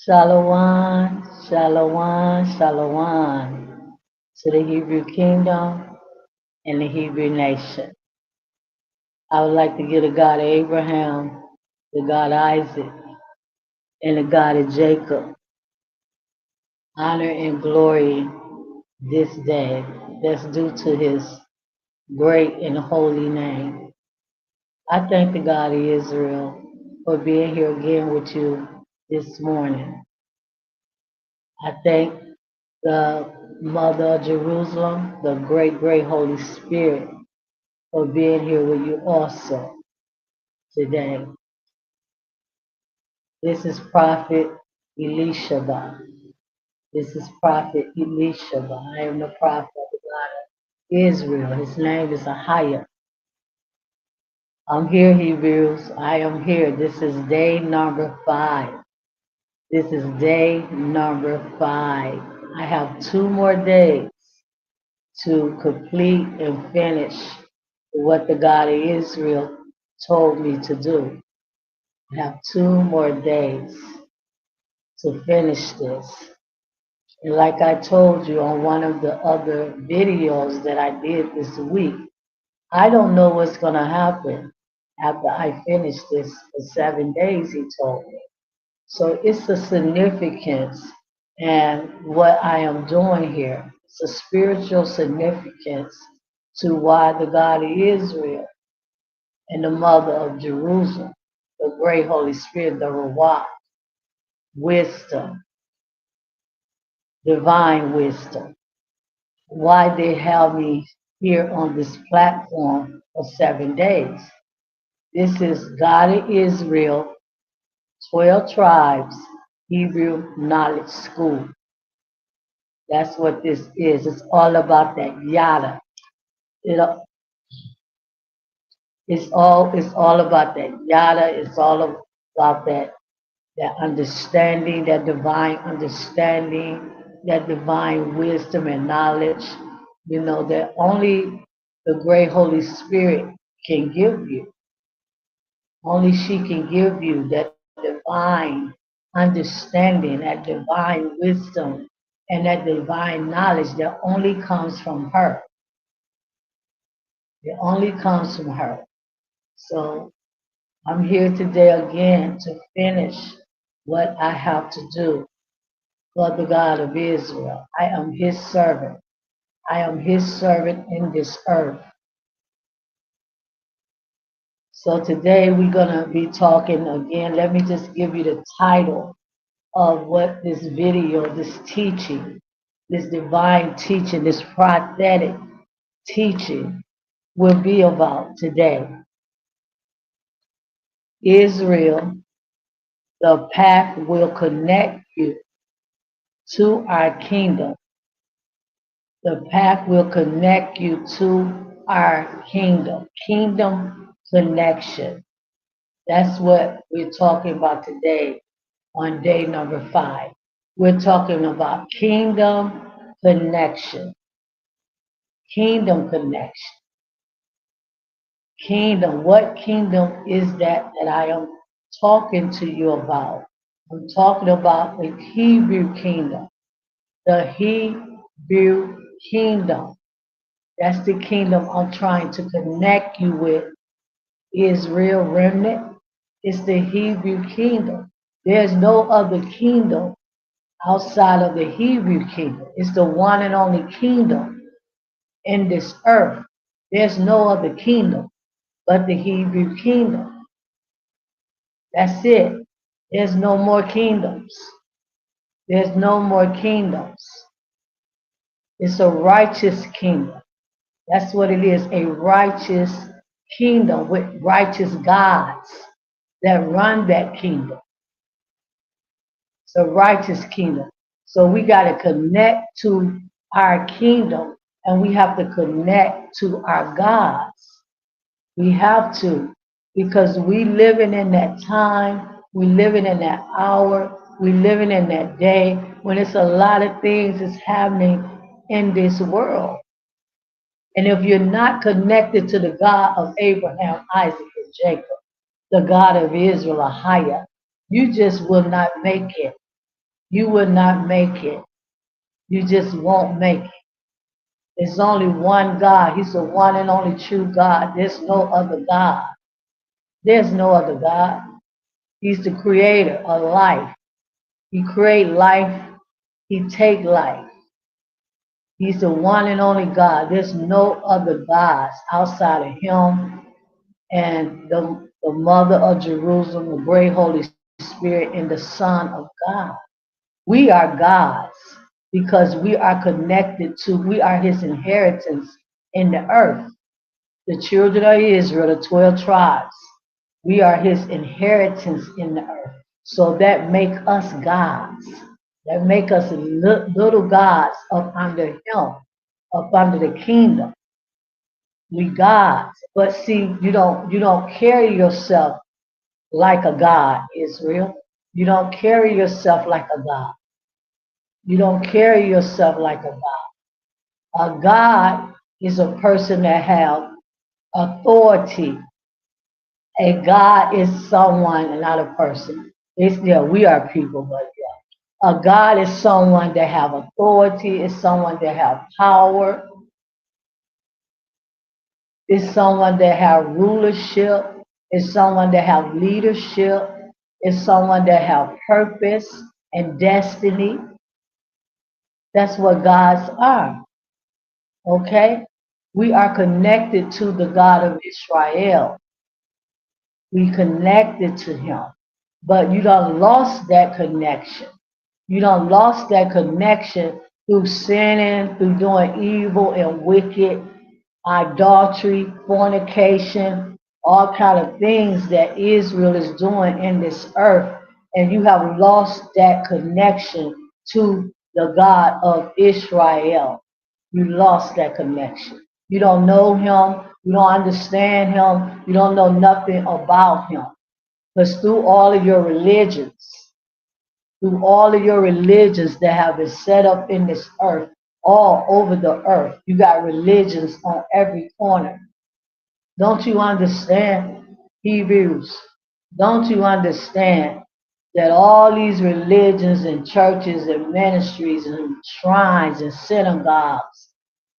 Shalom, shalom, shalom to the Hebrew kingdom and the Hebrew nation. I would like to give the God of Abraham, the God of Isaac, and the God of Jacob honor and glory this day that's due to his great and holy name. I thank the God of Israel for being here again with you this morning. I thank the Mother of Jerusalem, the great, great Holy Spirit, for being here with you also today. This is Prophet Elishaba. This is Prophet Elishaba. I am the prophet of the God of Israel. His name is Ahia. I'm here, Hebrews. I am here. This is day number 5. This is day number 5. I have 2 more days to complete and finish what the God of Israel told me to do. I have 2 more days to finish this. And like I told you on one of the other videos that I did this week, I don't know what's going to happen after I finish this for 7 days, he told me. So it's a significance and what I am doing here. It's a spiritual significance to why the God of Israel and the Mother of Jerusalem, the great Holy Spirit, the Ruach, wisdom, divine wisdom, why they have me here on this platform for 7 days. This is God of Israel, 12 tribes, Hebrew Knowledge School. That's what this is. It's all about that yada. It, it's all about that yada. It's all about that understanding, that divine understanding, that divine wisdom and knowledge. You know that only the great Holy Spirit can give you. Only she can give you that divine understanding, that divine wisdom, and that divine knowledge that only comes from her. It only comes from her. So I'm here today again to finish what I have to do for the God of Israel. I am his servant. I am his servant in this earth. So today we're going to be talking again. Let me just give you the title of what this video, this teaching, this divine teaching, this prophetic teaching will be about today. Israel, the path will connect you to our kingdom. The path will connect you to our kingdom. Kingdom connection. That's what we're talking about today on day number 5. We're talking about kingdom connection. Kingdom connection. Kingdom. What kingdom is that I am talking to you about? I'm talking about the Hebrew kingdom. The Hebrew kingdom. That's the kingdom I'm trying to connect you with. Israel remnant. It's the Hebrew kingdom. There's no other kingdom outside of the Hebrew kingdom. It's the one and only kingdom in this earth. There's no other kingdom but the Hebrew kingdom. That's it. There's no more kingdoms. There's no more kingdoms. It's a righteous kingdom. That's what it is, a righteous kingdom with righteous gods that run that kingdom. It's a righteous kingdom. So we got to connect to our kingdom and we have to connect to our gods. We have to, because we living in that time, we living in that hour, we living in that day when it's a lot of things that's happening in this world. And if you're not connected to the God of Abraham, Isaac, and Jacob, the God of Israel, Ahia, you just will not make it. You will not make it. You just won't make it. There's only one God. He's the one and only true God. There's no other God. There's no other God. He's the creator of life. He create life. He take life. He's the one and only God. There's no other gods outside of him and the mother of Jerusalem, the great Holy Spirit, and the Son of God. We are God's because we are his inheritance in the earth. The children of Israel, the 12 tribes, we are his inheritance in the earth. So that make us gods. That make us little gods up under him, up under the kingdom. We gods. But see, you don't carry yourself like a god, Israel. You don't carry yourself like a god. You don't carry yourself like a god. A god is a person that have authority. A god is someone and not a person. Yeah, we are people, but yeah. A god is someone that have authority, is someone that have power, is someone that have rulership, is someone that have leadership, is someone that have purpose and destiny. That's what gods are. Okay? We are connected to the God of Israel. We connected to him. But you done lost that connection. You done lost that connection through sinning, through doing evil and wicked, idolatry, fornication, all kind of things that Israel is doing in this earth. And you have lost that connection to the God of Israel. You lost that connection. You don't know him. You don't understand him. You don't know nothing about him. Because through all of your religions that have been set up in this earth, all over the earth, you got religions on every corner. Don't you understand, Hebrews? Don't you understand that all these religions and churches and ministries and shrines and synagogues,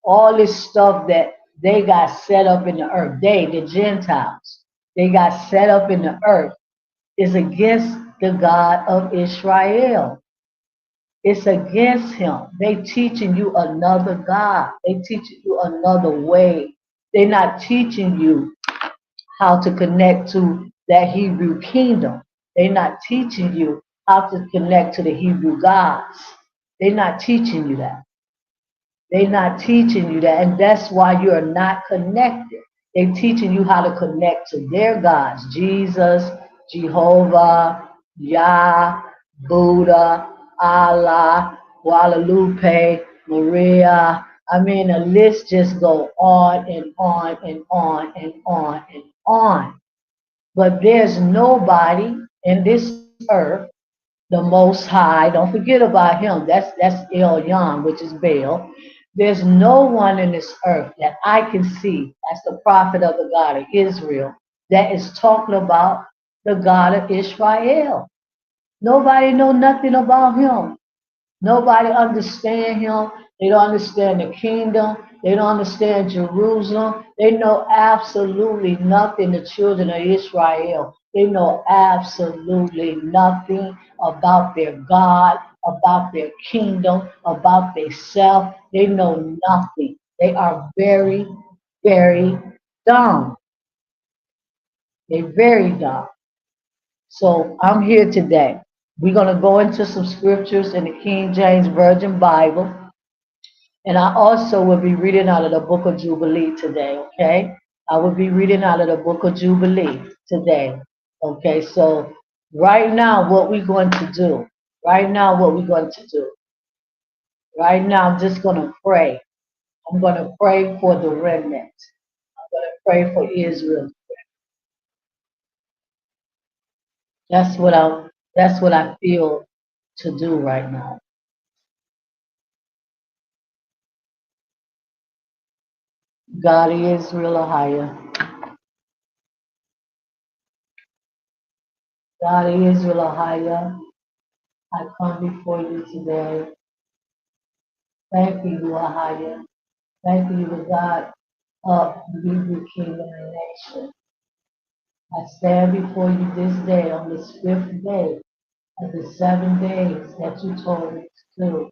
all this stuff that they got set up in the earth, the Gentiles, they got set up in the earth is against the God of Israel. It's against him. They teaching you another God. They teaching you another way. They're not teaching you how to connect to that Hebrew kingdom. They're not teaching you how to connect to the Hebrew gods. They're not teaching you that. They're not teaching you that. And that's why you're not connected. They're teaching you how to connect to their gods. Jesus, Jehovah, Yah, Buddha, Allah, Guadalupe, Maria. I mean, the list just go on and on and on and on and on. But there's nobody in this earth, the Most High. Don't forget about him. That's El Yon, which is Baal. There's no one in this earth that I can see as the prophet of the God of Israel that is talking about the God of Israel. Nobody know nothing about him. Nobody understand him. They don't understand the kingdom. They don't understand Jerusalem. They know absolutely nothing, the children of Israel. They know absolutely nothing about their God, about their kingdom, about their self. They know nothing. They are very, very dumb. They're very dumb. So I'm here today. We're going to go into some scriptures in the King James Version Bible. And I also will be reading out of the book of Jubilee today, okay? I will be reading out of the book of Jubilee today, okay? So right now, what we're going to do, right now, what we're going to do, right now, I'm just going to pray. I'm going to pray for the remnant. I'm going to pray for Israel. That's what I feel to do right now. God is Israel higher. God is Israel higher. I come before you today. Thank you, Ahaya. Thank you, the God of the Hebrew kingdom and nation. I stand before you this day on this fifth day of the 7 days that you told me to do.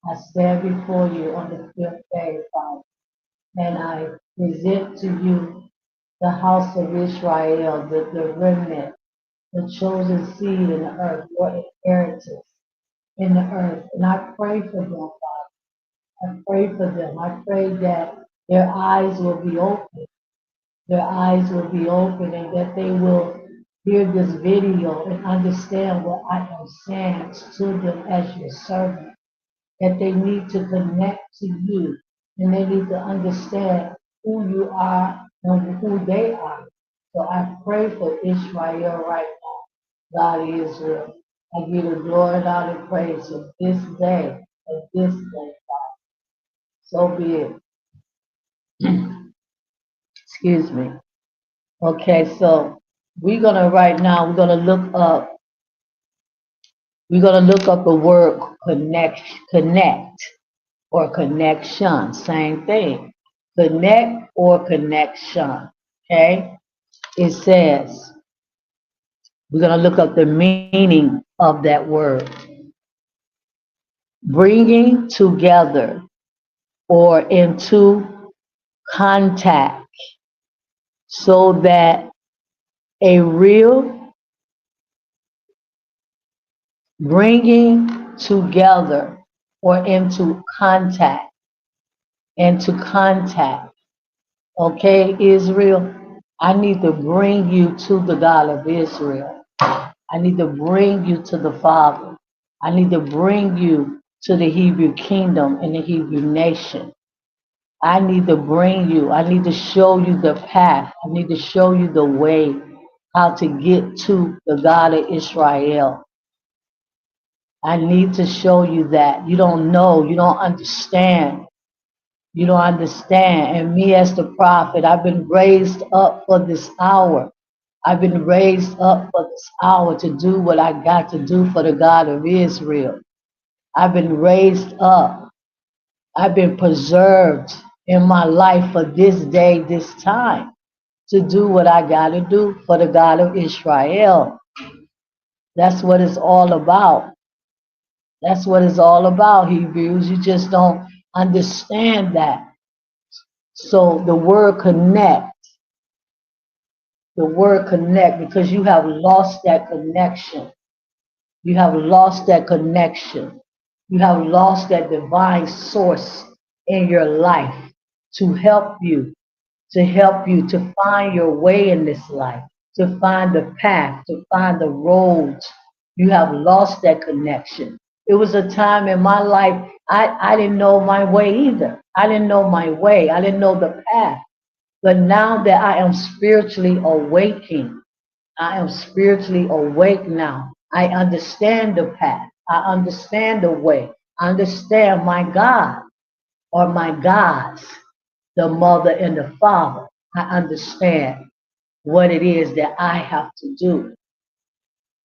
I stand before you on the fifth day, Father, and I present to you the house of Israel, the remnant, the chosen seed in the earth, your inheritance in the earth. And I pray for them, Father. I pray for them. I pray that their eyes will be open. Their eyes will be open and that they will hear this video and understand what I am saying to them as your servant. That they need to connect to you and they need to understand who you are and who they are. So I pray for Israel right now, God Israel. I give you glory and honor and praise for this day and this day. So be it. Excuse me. Okay, so we're gonna look up the word connect or connection, same thing. Connect or connection. Okay? It says we're gonna look up the meaning of that word. Bringing together or into contact so that a real bringing together or into contact. Okay, Israel, I need to bring you to the God of Israel. I need to bring you to the Father. I need to bring you to the Hebrew kingdom and the Hebrew nation. I need to bring you, I need to show you the path. I need to show you the way how to get to the God of Israel. I need to show you that. You don't know, you don't understand. You don't understand. And me as the prophet, I've been raised up for this hour. I've been raised up for this hour to do what I got to do for the God of Israel. I've been raised up. I've been preserved in my life for this day, this time, to do what I got to do for the God of Israel. That's what it's all about. That's what it's all about, Hebrews. You just don't understand that. So the word connect, because you have lost that connection. You have lost that connection. You have lost that divine source in your life to help you, to find your way in this life, to find the path, to find the roads. You have lost that connection. It was a time in my life I didn't know my way either. I didn't know my way. I didn't know the path. But now that I am spiritually awakening, I am spiritually awake now. I understand the path. I understand the way. I understand my God or my gods, the mother and the father. I understand what it is that I have to do.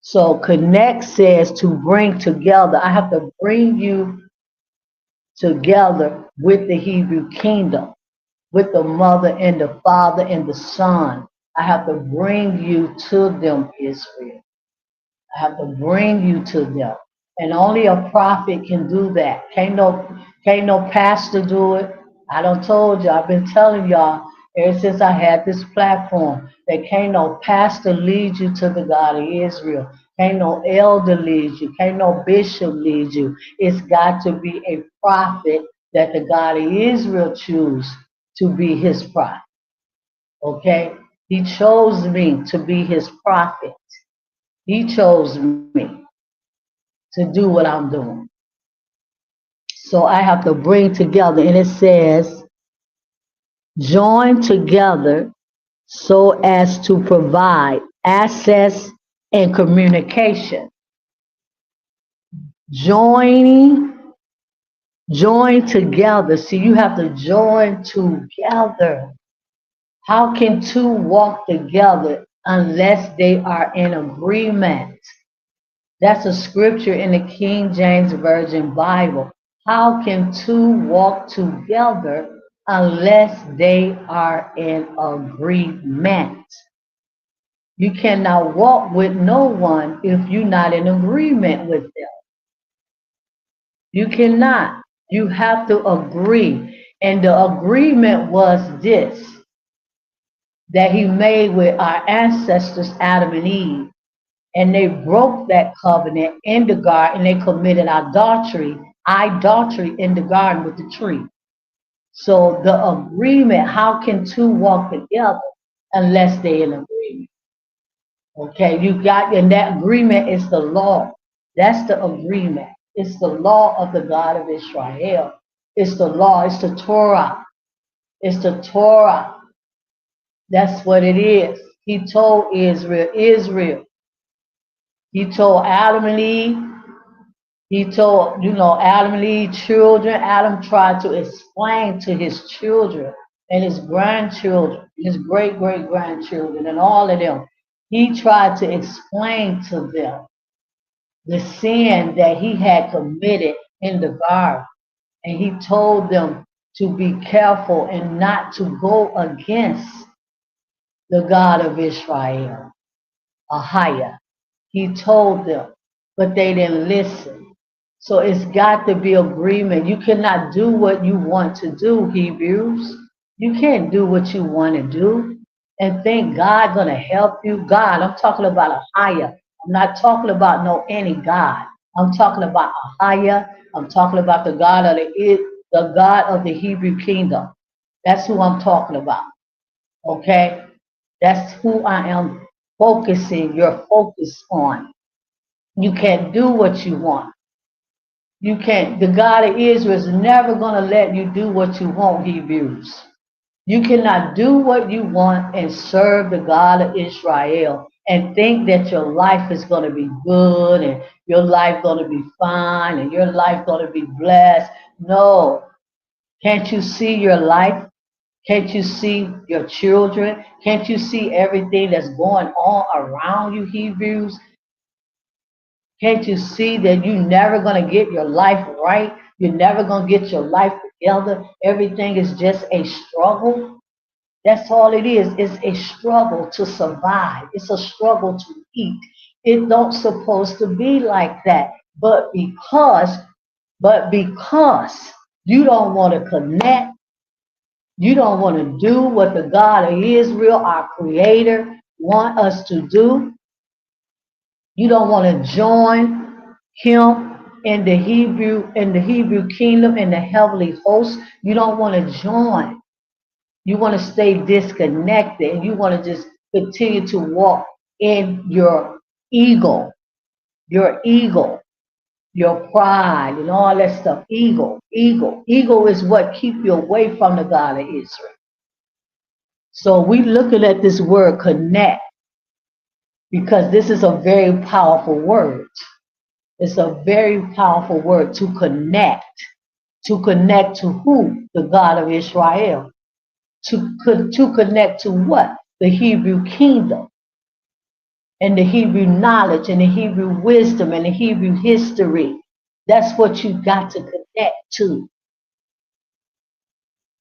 So connect says to bring together. I have to bring you together with the Hebrew kingdom, with the mother and the father and the son. I have to bring you to them, Israel. I have to bring you to them. And only a prophet can do that. Can't no pastor do it. I done told you, I've been telling y'all ever since I had this platform that can't no pastor lead you to the God of Israel. Can't no elder lead you. Can't no bishop lead you. It's got to be a prophet that the God of Israel choose to be his prophet. Okay? He chose me to be his prophet. He chose me to do what I'm doing. So I have to bring together, and it says, join together so as to provide access and communication. Joining, join together. See, you have to join together. How can two walk together unless they are in agreement? That's a scripture in the King James Version Bible. How can two walk together unless they are in agreement? You cannot walk with no one if you're not in agreement with them. You cannot. You have to agree. And the agreement was this that he made with our ancestors, Adam and Eve. And they broke that covenant in the garden and they committed idolatry in the garden with the tree. So the agreement, how can two walk together unless they're in agreement? Okay, you got, and that agreement is the law. That's the agreement. It's the law of the God of Israel. It's the law. It's the Torah. It's the Torah. That's what it is. He told Israel. He told Adam and Eve. He told, Adam and Eve children. Adam tried to explain to his children and his grandchildren, his great great grandchildren, and all of them. He tried to explain to them the sin that he had committed in the garden. And he told them to be careful and not to go against the God of Israel, Ahia. He told them, but they didn't listen. So it's got to be agreement. You cannot do what you want to do, Hebrews. You can't do what you want to do and think God gonna help you. God, I'm talking about a higher. I'm not talking about no any God. I'm talking about a higher. I'm talking about the God of the Hebrew kingdom. That's who I'm talking about. Okay, that's who I am focusing your focus on. You can't do what you want. You can't. The God of Israel is never going to let you do what you want, Hebrews. You cannot do what you want and serve the God of Israel and think that your life is going to be good and your life going to be fine and your life going to be blessed. No. Can't you see your life? Can't you see your children? Can't you see everything that's going on around you, Hebrews? Can't you see that you're never going to get your life right? You're never going to get your life together. Everything is just a struggle. That's all it is. It's a struggle to survive. It's a struggle to eat. It don't supposed to be like that. But because you don't want to connect, you don't want to do what the God of Israel, our creator, want us to do. You don't want to join him in the Hebrew kingdom, in the heavenly host. You don't want to join. You want to stay disconnected and you want to just continue to walk in ego, your ego, your pride and all that stuff. Ego is what keep you away from the God of Israel. So we looking at this word connect because this is a very powerful word. It's a very powerful word to connect. To connect to who? The God of Israel. To connect to what? The Hebrew kingdom and the Hebrew knowledge and the Hebrew wisdom and the Hebrew history. That's what you got to connect to.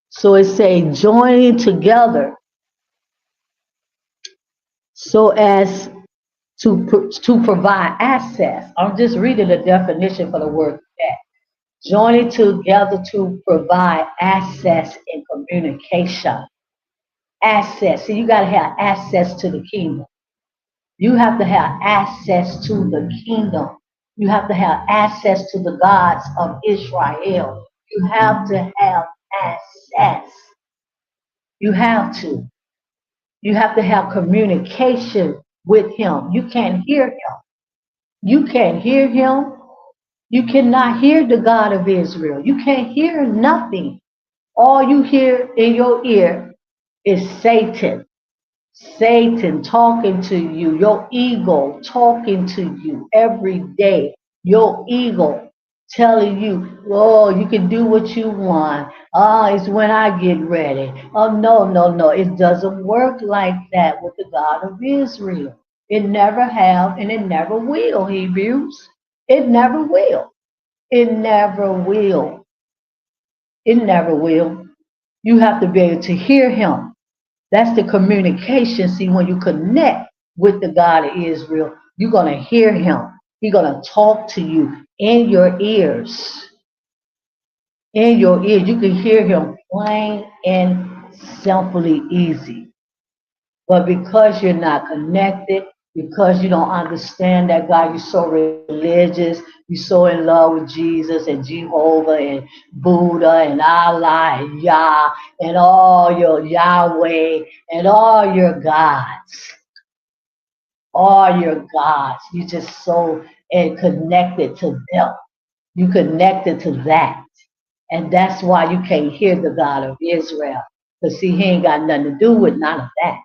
So it say joining together so as to provide access. I'm just reading the definition for the word connect. Joining together to provide access and communication. Access. So you got to have access to the kingdom. You have to have access to the kingdom. You have to have access to the gods of Israel. You have to have access. You have to. You have to have communication with him. You can't hear him. You can't hear him. You cannot hear the God of Israel. You can't hear nothing. All you hear in your ear is Satan. Satan talking to you, your ego talking to you every day. Your ego telling you, oh, you can do what you want. Oh, it's when I get ready. Oh, no, no, no. It doesn't work like that with the God of Israel. It never have and it never will, Hebrews. It never will. It never will. It never will. You have to be able to hear him. That's the communication. See, when you connect with the God of Israel, you're going to hear him. He's going to talk to you in your ears. In your ears, you can hear him plain and simply easy. But because you're not connected, because you don't understand that God, you're so religious, you're so in love with Jesus and Jehovah and Buddha and Allah and Yah and all your Yahweh and all your gods. You just so and connected to them. You connected to that. And that's why you can't hear the God of Israel. Because see, he ain't got nothing to do with none of that.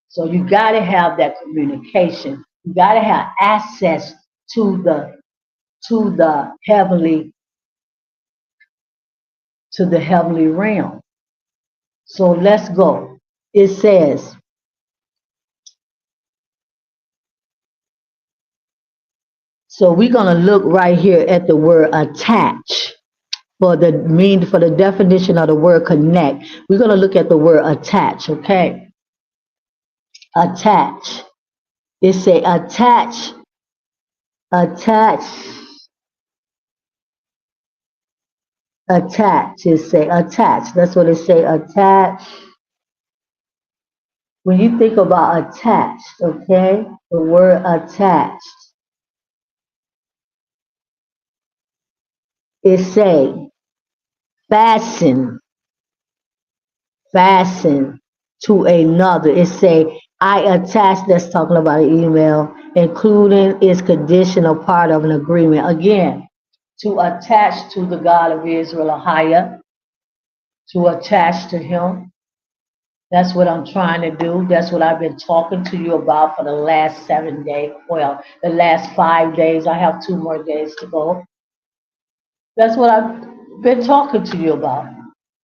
So you got to have that communication. You got to have access to the heavenly to the heavenly realm. So let's go. It says, so we're gonna look right here at the word attach for the definition of the word connect. We're gonna look at the word attach. Okay, attach. It say attach, attach. It say attach. That's what it say. Attach. When you think about attached, okay, the word attached, it say fasten, fasten to another. It say I attach. That's talking about an email, including its conditional part of an agreement. Again, to attach to the God of Israel, Ahia, to attach to Him. That's what I'm trying to do. That's what I've been talking to you about for the last 7 days. Well, the last 5 days. I have 2 more days to go. That's what I've been talking to you about.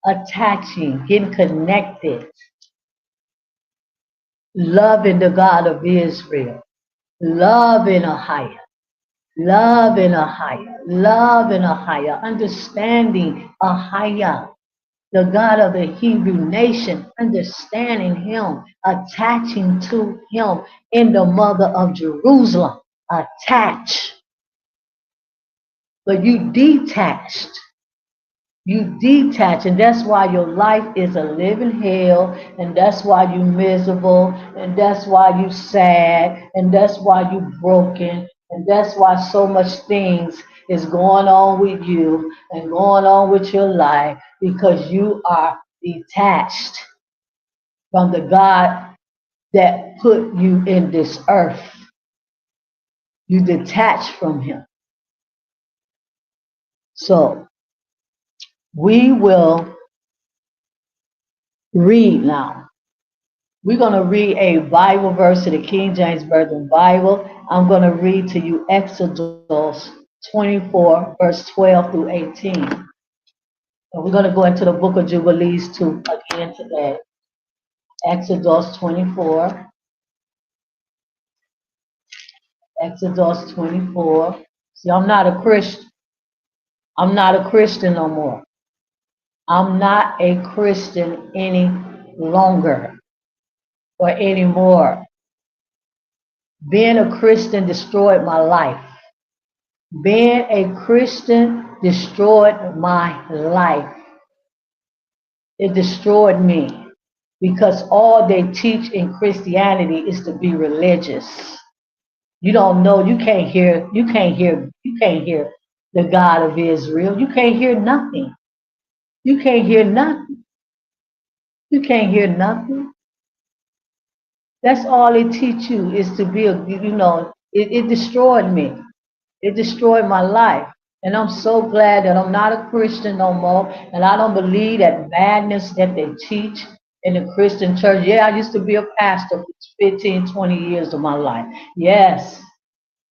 Attaching, getting connected, loving the God of Israel, loving a higher, loving a higher, loving a higher, understanding a higher, the God of the Hebrew nation, understanding him, attaching to him in the mother of Jerusalem. Attach, but you detached. You detach, and that's why your life is a living hell, and that's why you miserable, and that's why you sad, and that's why you broken, and that's why so much things is going on with you and going on with your life because you are detached from the God that put you in this earth. You detach from him. So we will read now. We're going to read a Bible verse of the King James Version Bible. I'm going to read to you Exodus 24, verse 12 through 18. And we're going to go into the book of Jubilees too again today. Exodus 24. Exodus 24. See, I'm not a Christian. I'm not a Christian no more. I'm not a Christian any longer or anymore. Being a Christian destroyed my life. Being a Christian destroyed my life. It destroyed me because all they teach in Christianity is to be religious. You don't know, you can't hear the God of Israel. You can't hear nothing. You can't hear nothing. You can't hear nothing. That's all it teach you is to be it destroyed me. It destroyed my life. And I'm so glad that I'm not a Christian no more. And I don't believe that madness that they teach in the Christian church. Yeah, I used to be a pastor for 15, 20 years of my life. Yes,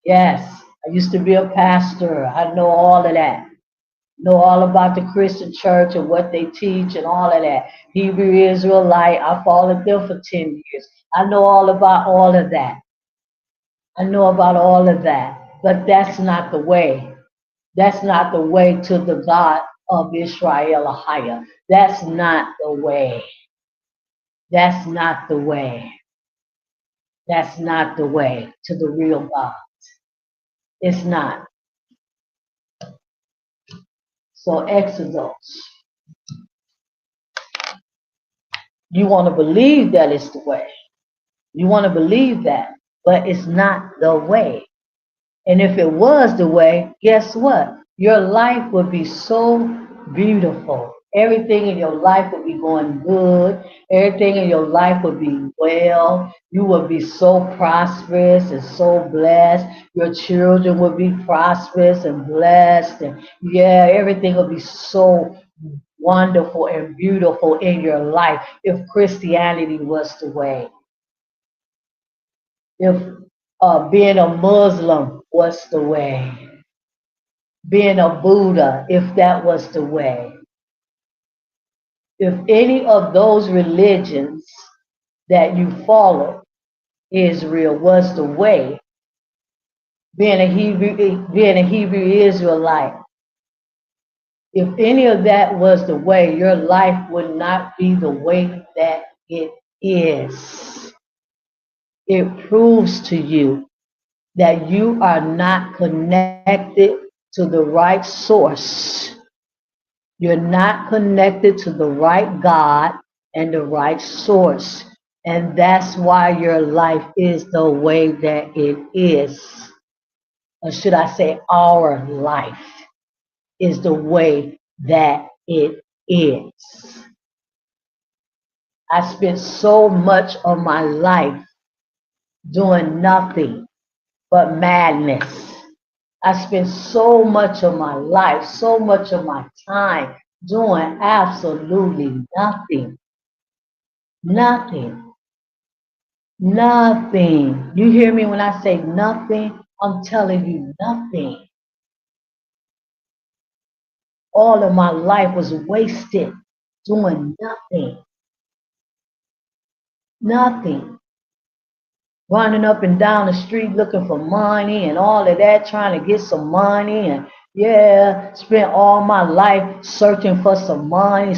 yes. I used to be a pastor. I know all of that. Know all about the Christian church and what they teach and all of that. Hebrew Israelite, I followed them for 10 years. I know all about all of that. I know about all of that. But that's not the way. That's not the way to the God of Israel Ahia. That's not the way. That's not the way. That's not the way to the real God. It's not. So Exodus, you want to believe that it's the way. You want to believe that, but it's not the way. And if it was the way, guess what? Your life would be so beautiful. Everything in your life would be going good. Everything in your life would be well. You would be so prosperous and so blessed. Your children would be prosperous and blessed. And yeah, everything would be so wonderful and beautiful in your life if Christianity was the way. If being a Muslim was the way, being a Buddha, if that was the way, if any of those religions that you follow, Israel was the way, being a Hebrew Israelite, if any of that was the way, your life would not be the way that it is. It proves to you that you are not connected to the right source. You're not connected to the right God and the right source. And that's why your life is the way that it is. Or should I say, our life is the way that it is. I spent so much of my life doing nothing but madness. I spent so much of my life, so much of my time doing absolutely nothing. Nothing. Nothing. You hear me when I say nothing? I'm telling you nothing. All of my life was wasted doing nothing. Nothing. Running up and down the street looking for money and all of that, trying to get some money. And yeah, spent all my life searching for some money,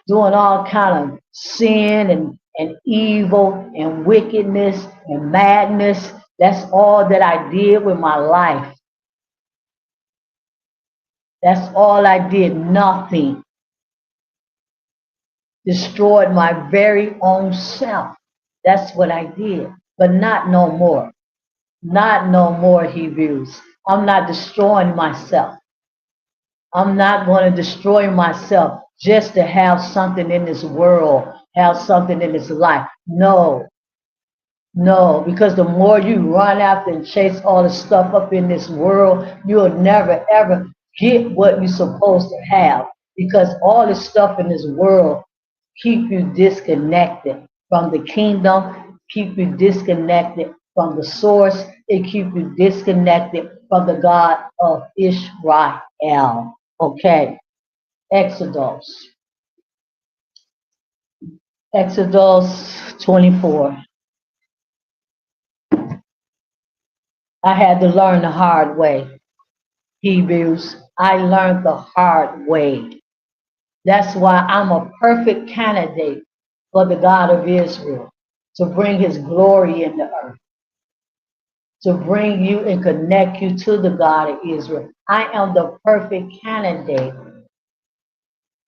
doing all kind of sin and evil and wickedness and madness. That's all that I did with my life. That's all I did, nothing. Destroyed my very own self. That's what I did, but not no more. Not no more, Hebrews. I'm not destroying myself. I'm not going to destroy myself just to have something in this world, have something in this life. No, no, because the more you run after and chase all the stuff up in this world, you'll never ever get what you're supposed to have. Because all the stuff in this world keep you disconnected from the kingdom, keep you disconnected from the source, it keep you disconnected from the God of Israel. Okay, Exodus. Exodus 24. I had to learn the hard way. Hebrews, I learned the hard way. That's why I'm a perfect candidate for the God of Israel to bring his glory in the earth, to bring you and connect you to the God of Israel. I am the perfect candidate.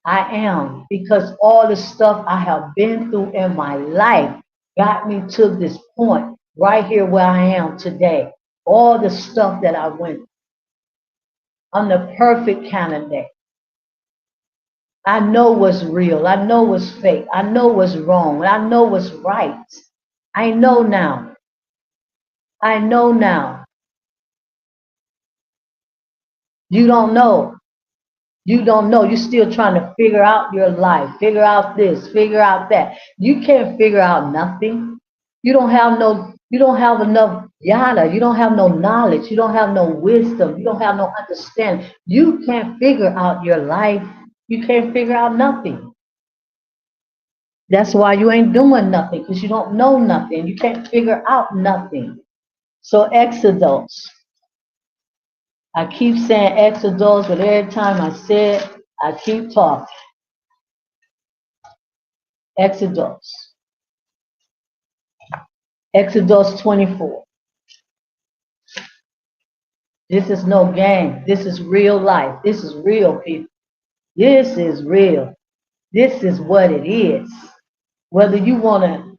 I am, because all the stuff I have been through in my life got me to this point right here where I am today. All the stuff that I went through. I'm the perfect candidate. I know what's real. I know what's fake. I know what's wrong. I know what's right. I know now. I know now. You don't know. You don't know. You're still trying to figure out your life, figure out this, figure out that. You can't figure out nothing. You don't have enough yada. You don't have no knowledge. You don't have no wisdom. You don't have no understanding. You can't figure out your life. You can't figure out nothing. That's why you ain't doing nothing, because you don't know nothing. You can't figure out nothing. So Exodus. I keep saying Exodus, but every time I say it, I keep talking. Exodus. Exodus 24. This is no game. This is real life. This is real, people. This is real. This is what it is. Whether you want to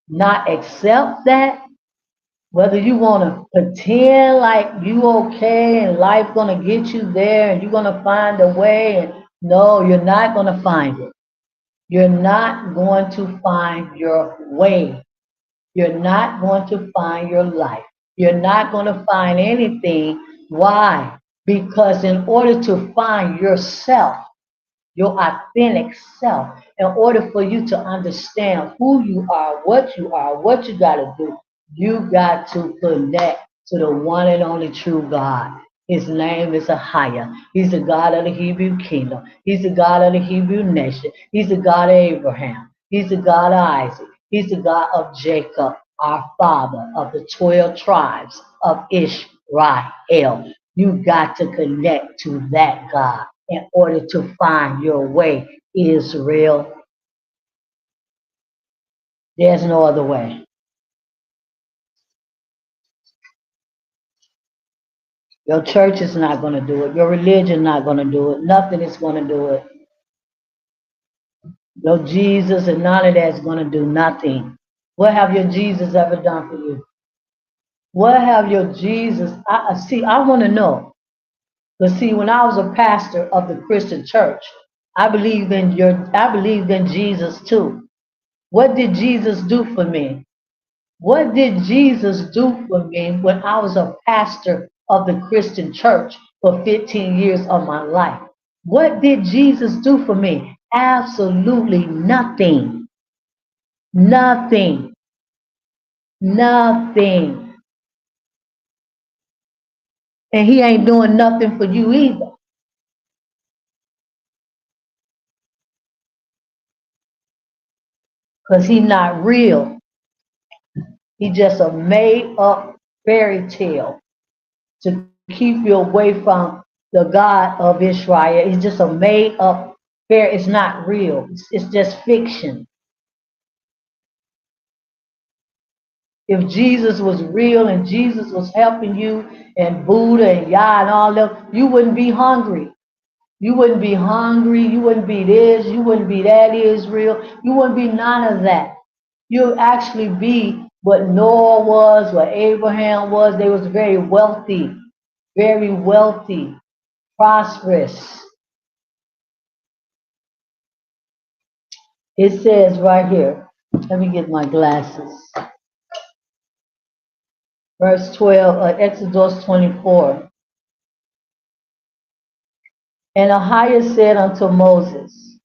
not accept that, whether you want to pretend like you okay and life gonna get you there and you're gonna find a way, and no, you're not gonna find it. You're not going to find your way. You're not going to find your life. You're not going to find anything. Why? Because in order to find yourself, your authentic self, in order for you to understand who you are, what you got to do, you got to connect to the one and only true God. His name is Ahia. He's the God of the Hebrew kingdom. He's the God of the Hebrew nation. He's the God of Abraham. He's the God of Isaac. He's the God of Jacob, our father of the 12 tribes of Israel. You got to connect to that God in order to find your way. Israel. There's no other way. Your church is not going to do it. Your religion is not going to do it. Nothing is going to do it. No Jesus and none of that is going to do nothing. What have your Jesus ever done for you? What have your Jesus? I want to know. But see, when I was a pastor of the Christian church, I believed in Jesus too. What did Jesus do for me? What did Jesus do for me when I was a pastor of the Christian church for 15 years of my life? What did Jesus do for me? Absolutely nothing. Nothing. Nothing. And he ain't doing nothing for you either. Because he's not real. He just a made up fairy tale to keep you away from the God of Israel. It's just a made up fairy. It's not real. It's just fiction. If Jesus was real and Jesus was helping you and Buddha and Yah and all that, you wouldn't be hungry. You wouldn't be hungry. You wouldn't be this. You wouldn't be that Israel. You wouldn't be none of that. You'd actually be what Noah was, what Abraham was. They was very wealthy, prosperous. It says right here, let me get my glasses. Verse 12, Exodus 24. And Ahiah said unto Moses,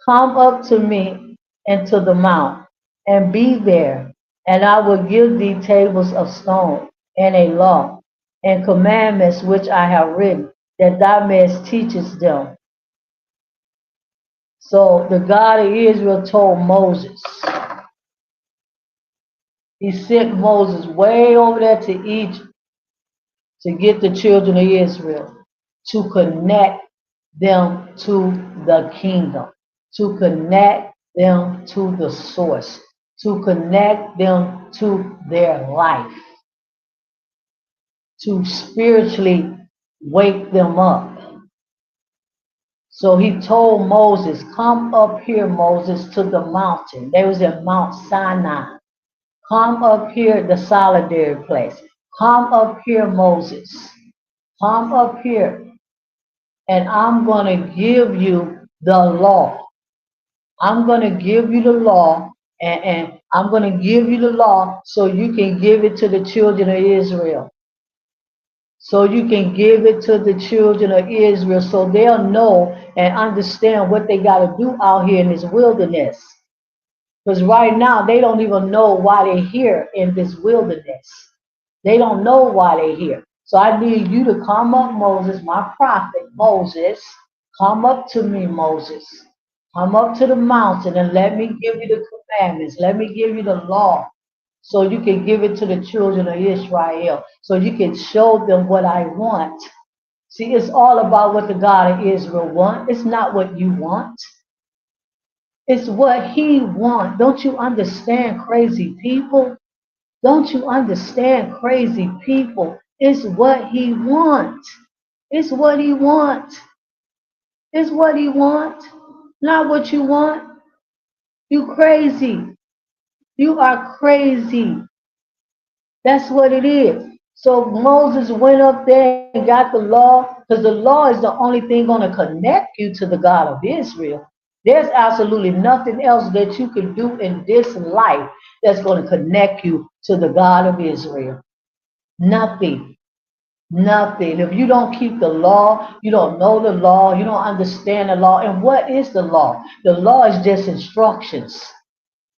come up to me into the mount, and be there, and I will give thee tables of stone, and a law, and commandments which I have written, that thou mayest teachest them. So the God of Israel told Moses, he sent Moses way over there to Egypt to get the children of Israel, to connect them to the kingdom, to connect them to the source, to connect them to their life, to spiritually wake them up. So he told Moses, come up here, Moses, to the mountain. They was at Mount Sinai. Come up here, the solitary place. Come up here, Moses. Come up here, and I'm going to give you the law. I'm going to give you the law, and I'm going to give you the law so you can give it to the children of Israel. So you can give it to the children of Israel so they'll know and understand what they got to do out here in this wilderness. Because right now, they don't even know why they're here in this wilderness. They don't know why they're here. So I need you to come up, Moses, my prophet, Moses. Come up to me, Moses. Come up to the mountain and let me give you the commandments. Let me give you the law. so you can give it to the children of Israel, so you can show them what I want. See, it's all about what the God of Israel wants. It's not what you want. It's what he wants. Don't you understand, crazy people? Don't you understand, crazy people? It's what he wants. It's what he wants. It's what he wants. Not what you want. You crazy. You are crazy. That's what it is. So Moses went up there and got the law, because the law is the only thing going to connect you to the God of Israel. There's absolutely nothing else that you can do in this life that's going to connect you to the God of Israel. Nothing. Nothing. If you don't keep the law, you don't know the law, you don't understand the law. And what is the law? The law is just instructions.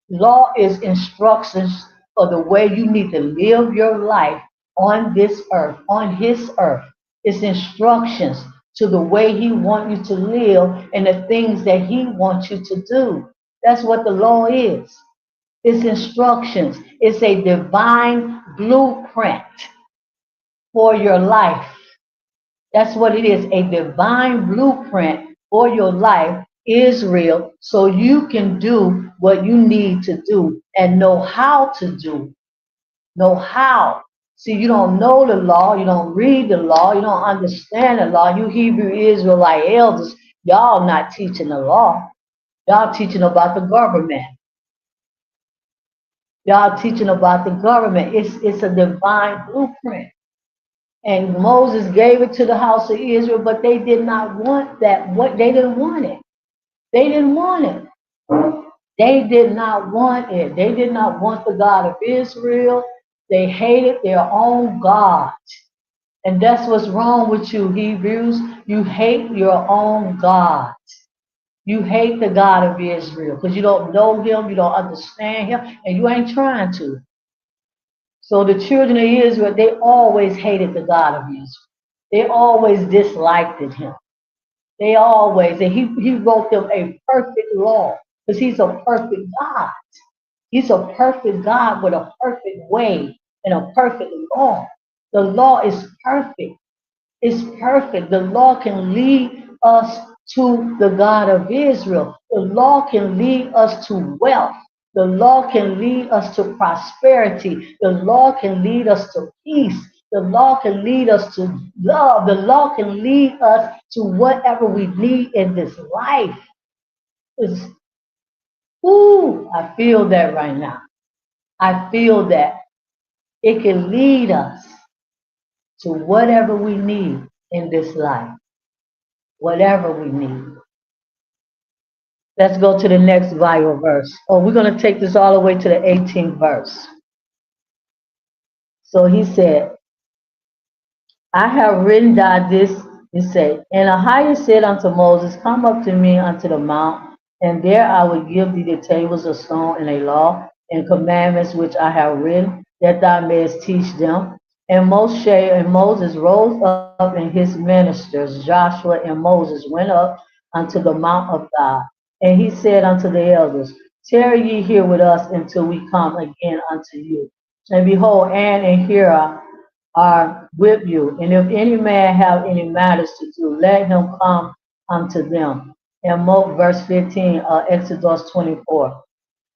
Law is instructions for the way you need to live your life on this earth, on his earth. It's instructions to the way he wants you to live and the things that he wants you to do. That's what the law is. It's instructions. It's a divine blueprint for your life. That's what it is, a divine blueprint for your life, Israel, so you can do what you need to do and know how to do. Know how. See, you don't know the law, you don't read the law, you don't understand the law. You Hebrew Israelite elders, y'all not teaching the law. Y'all teaching about the government. Y'all teaching about the government. It's a divine blueprint. And Moses gave it to the house of Israel, but they did not want that. What they didn't want it. They didn't want it. They did not want it. They did not want the God of Israel. They hated their own God. And that's what's wrong with you, Hebrews. You hate your own God. You hate the God of Israel because you don't know him, you don't understand him, and you ain't trying to. So the children of Israel, they always hated the God of Israel. They always disliked him. They always, and he wrote them a perfect law because he's a perfect God. He's a perfect God with a perfect way and a perfect law. The law is perfect. It's perfect. The law can lead us to the God of Israel. The law can lead us to wealth. The law can lead us to prosperity. The law can lead us to peace. The law can lead us to love. The law can lead us to whatever we need in this life. It's, ooh, I feel that right now. I feel that it can lead us to whatever we need in this life. Whatever we need. Let's go to the next Bible verse. Oh, we're going to take this all the way to the 18th verse. So he said, I have written down this, he said, and Ahiah said unto Moses, come up to me unto the mount, and there I will give thee the tables of stone and a law and commandments which I have written, that thou mayest teach them. And Moshe and Moses rose up, and his ministers, Joshua and Moses, went up unto the mount of God. And he said unto the elders, tarry ye here with us until we come again unto you. And behold, Aaron and Hira are with you. And if any man have any matters to do, let him come unto them. And verse 15, Exodus 24.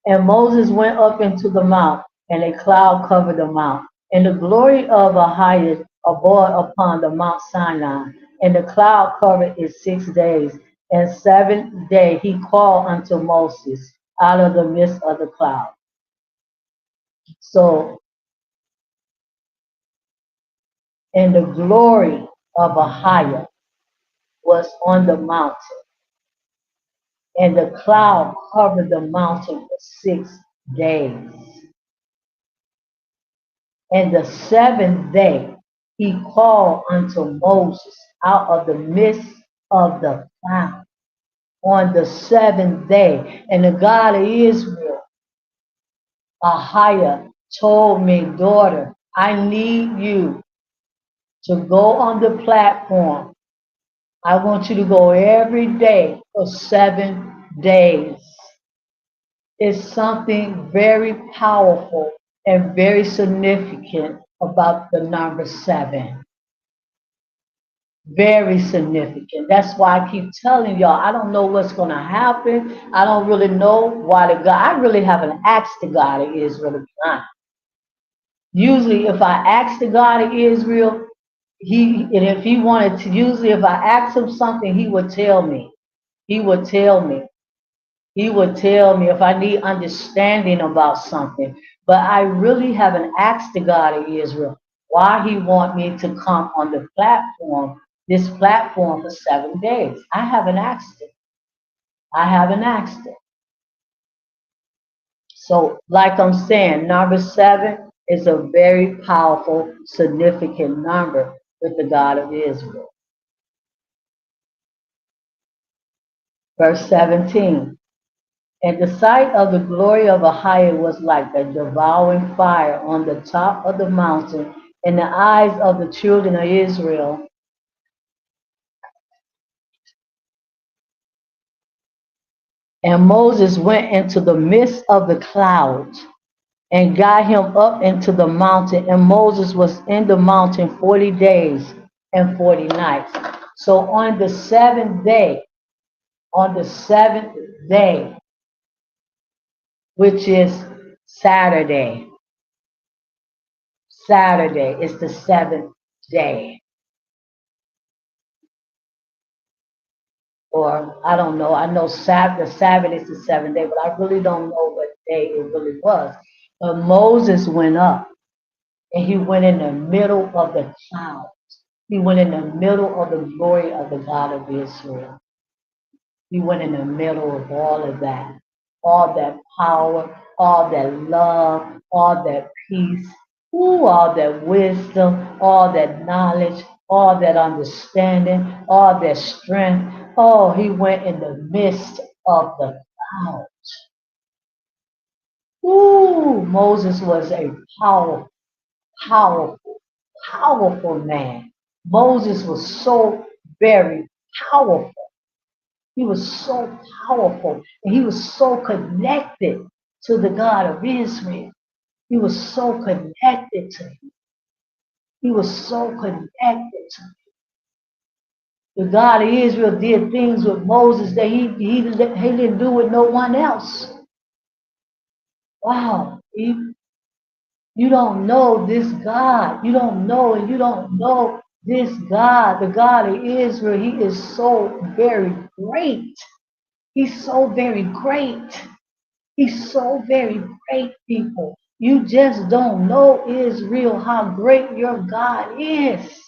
And Moses went up into the mount, and a cloud covered the mount. And the glory of Ahiah abode upon the Mount Sinai. And the cloud covered it 6 days. And 7th day he called unto Moses out of the midst of the cloud. So, and the glory of Ahiah was on the mountain, and the cloud covered the mountain for 6 days. And the 7th day he called unto Moses out of the midst of the cloud on the 7th day. And the God of Israel, Ahiah, told me, daughter, I need you to go on the platform. I want you to go every day for 7 days. It's something very powerful and very significant about the number seven. Very significant. That's why I keep telling y'all, I don't know what's going to happen. I don't really know why the God, I really haven't asked the God of Israel to be honest. Usually, if I ask the God of Israel, and if he wanted to, usually if I ask him something, he would tell me. He would tell me. He would tell me if I need understanding about something. But I really haven't asked the God of Israel why he want me to come on the platform, this platform for 7 days. I haven't asked it. I haven't asked it. So, like I'm saying, number seven is a very powerful, significant number with the God of Israel. Verse 17. And the sight of the glory of Ahia was like a devouring fire on the top of the mountain in the eyes of the children of Israel. And Moses went into the midst of the cloud and got him up into the mountain. And Moses was in the mountain 40 days and 40 nights. So on the seventh day, which is Saturday, Saturday is the seventh day. Or I don't know. I know the Sabbath is the seventh day, but I really don't know what day it really was. But Moses went up and he went in the middle of the cloud. He went in the middle of the glory of the God of Israel. He went in the middle of all that power, all that love, all that peace, all that wisdom, all that knowledge, all that understanding, all that strength. Oh, he went in the midst of the cloud. Ooh, Moses was a powerful, powerful, powerful man. Moses was so very powerful. He was so powerful and he was so connected to the God of Israel. He was so connected to him. He was so connected to him. The God of Israel did things with Moses that he didn't do with no one else. Wow. You don't know this God. You don't know, and you don't know this God, the God of Israel. He is so very great. He's so very great. He's so very great, people. You just don't know Israel how great your God is.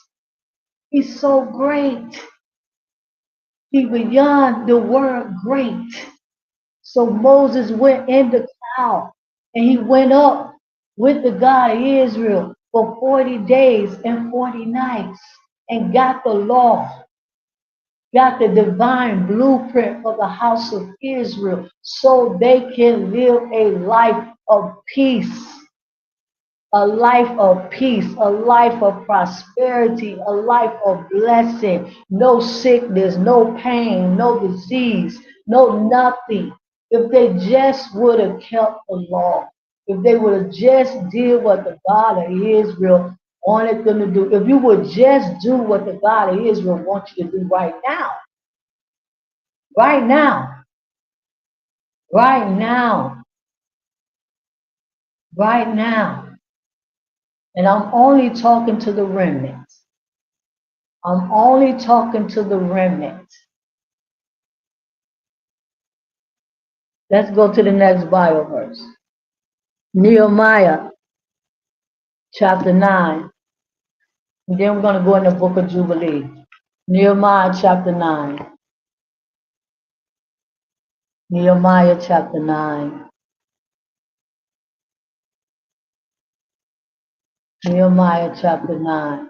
He's so great. He's beyond the word great. So Moses went in the cloud and he went up with the God of Israel for 40 days and 40 nights and got the law, got the divine blueprint for the house of Israel so they can live a life of peace, a life of peace, a life of prosperity, a life of blessing, no sickness, no pain, no disease, no nothing. If they just would have kept the law, if they would have just did what the God of Israel wanted them to do, if you would just do what the God of Israel wants you to do right now, right now, right now, right now. And I'm only talking to the remnant. I'm only talking to the remnant. Let's go to the next Bible verse. Nehemiah chapter 9. And then we're going to go in the book of Jubilee. Nehemiah chapter 9. Nehemiah chapter 9. Nehemiah chapter 9.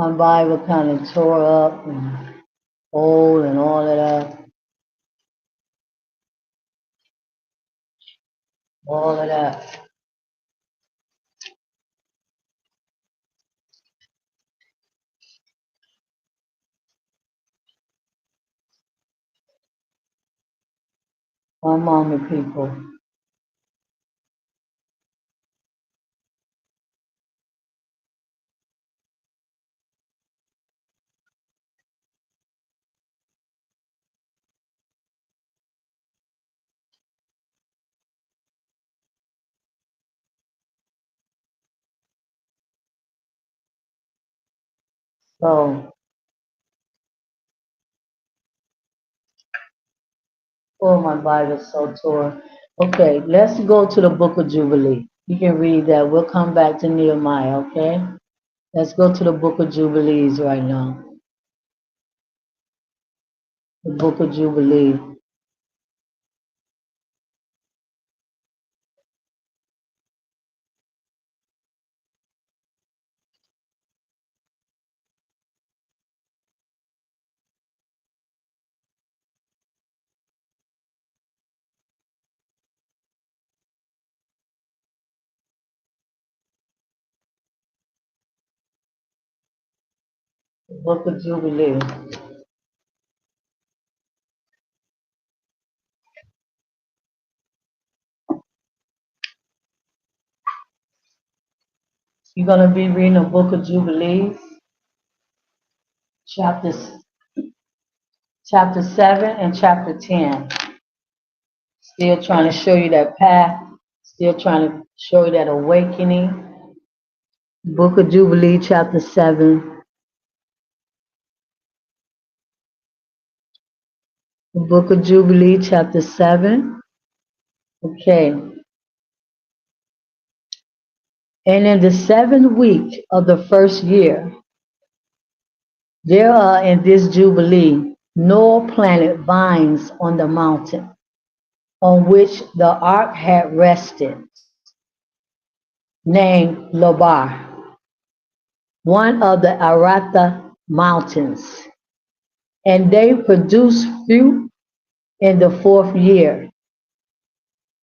My Bible kind of tore up and old and all of that. All of that. My mommy people. So, oh, my Bible's so tore. Okay, let's go to the book of Jubilee. You can read that. We'll come back to Nehemiah, okay? Let's go to the book of Jubilees right now. The book of Jubilee. The book of Jubilee. You're going to be reading the book of Jubilees, chapter, chapter 7 and chapter 10. Still trying to show you that path. Still trying to show you that awakening. Book of Jubilee, chapter 7. The book of Jubilee, chapter 7. Okay. And in the 7th week of the first year, there are in this Jubilee Noah planted vines on the mountain on which the ark had rested, named Lobar, one of the Aratha mountains. And they produced fruit in the 4th year.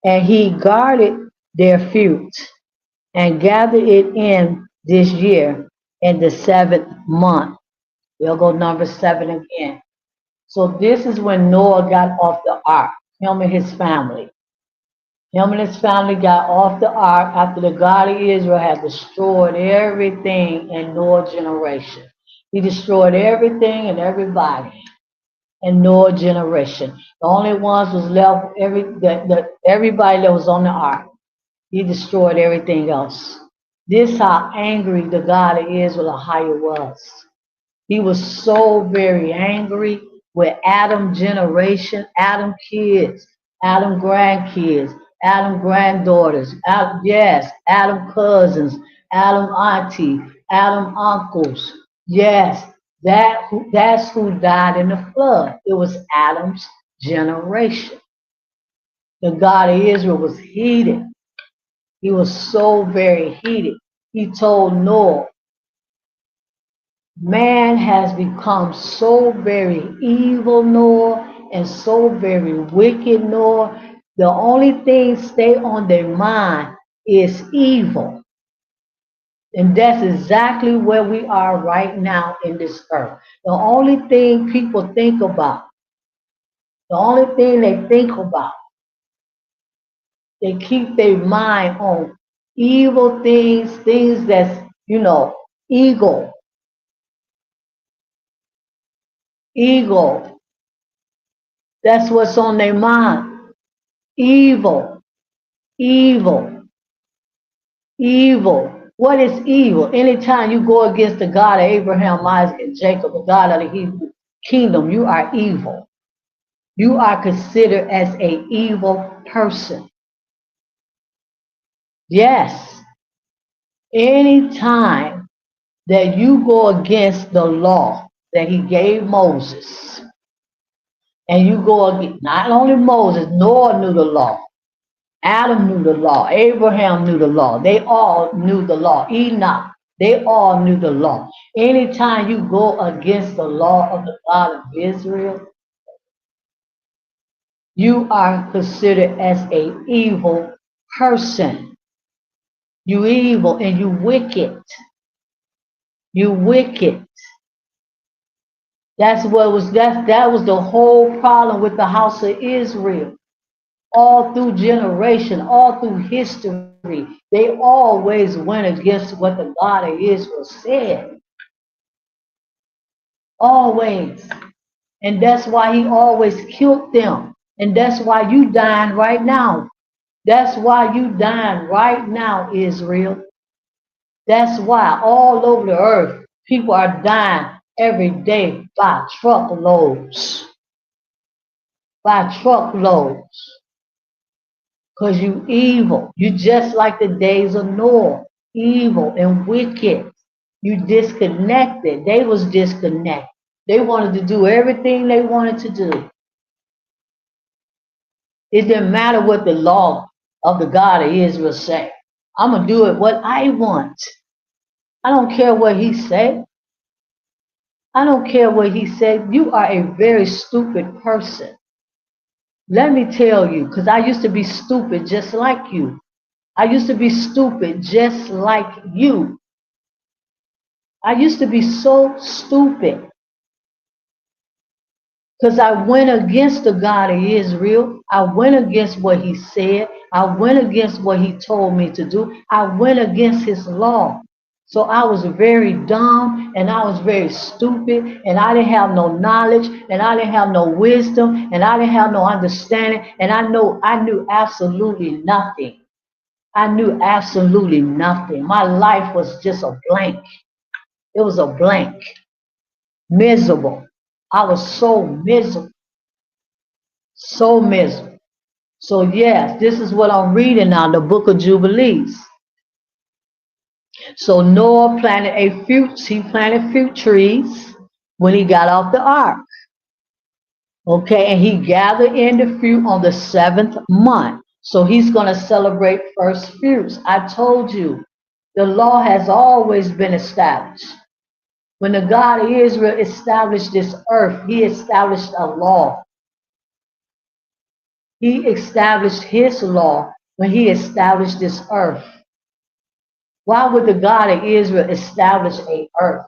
And he guarded their fruit and gathered it in this year in the 7th month. We'll go number 7 again. So this is when Noah got off the ark, him and his family. Him and his family got off the ark after the God of Israel had destroyed everything in Noah's generation. He destroyed everything and everybody in Noah's generation. The only ones was left everybody that was on the ark. He destroyed everything else. This how angry the God of Israel higher was. He was so very angry with Adam generation, Adam kids, Adam grandkids, Adam granddaughters, Adam cousins, Adam auntie, Adam uncles. Yes, that's who died in the flood. It was Adam's generation. The God of Israel was heated. He was so very heated. He told Noah, man has become so very evil, Noah, and so very wicked, Noah. The only thing stay on their mind is evil. And that's exactly where we are right now in this earth. The only thing people think about, the only thing they think about, they keep their mind on evil things, things that's, ego, ego. That's what's on their mind. Evil, evil, evil. What is evil? Anytime you go against the God of Abraham, Isaac, and Jacob, the God of the Hebrew kingdom, you are evil. You are considered as an evil person. Yes. Anytime that you go against the law that he gave Moses, and you go against not only Moses, Noah knew the law. Adam knew the law. Abraham knew the law. They all knew the law. Enoch They all knew the law. Anytime you go against the law of the God of Israel, you are considered as a evil person. You evil and you wicked. You wicked. That was the whole problem with the house of Israel. All through generation, all through history, they always went against what the God of Israel said. Always. And that's why he always killed them. And that's why you dying right now. That's why you dying right now, Israel. That's why all over the earth, people are dying every day by truckloads. By truckloads. Because you evil. You just like the days of Noah. Evil and wicked. You disconnected. They was disconnected. They wanted to do everything they wanted to do. It didn't matter what the law of the God of Israel say. I'm going to do it what I want. I don't care what he said. I don't care what he said. You are a very stupid person. Let me tell you, because I used to be stupid just like you. I used to be stupid just like you. I used to be so stupid because I went against the God of Israel. I went against what he said. I went against what he told me to do. I went against his law. So I was very dumb and I was very stupid and I didn't have no knowledge and I didn't have no wisdom and I didn't have no understanding and I knew absolutely nothing. I knew absolutely nothing. My life was just a blank. It was a blank. Miserable. I was so miserable. So miserable. So yes, this is what I'm reading now, the book of Jubilees. So Noah he planted fruit trees when he got off the ark. Okay, and he gathered in the fruit on the 7th month. So he's going to celebrate first fruits. I told you, the law has always been established. When the God of Israel established this earth, he established a law. He established his law when he established this earth. Why would the God of Israel establish a earth?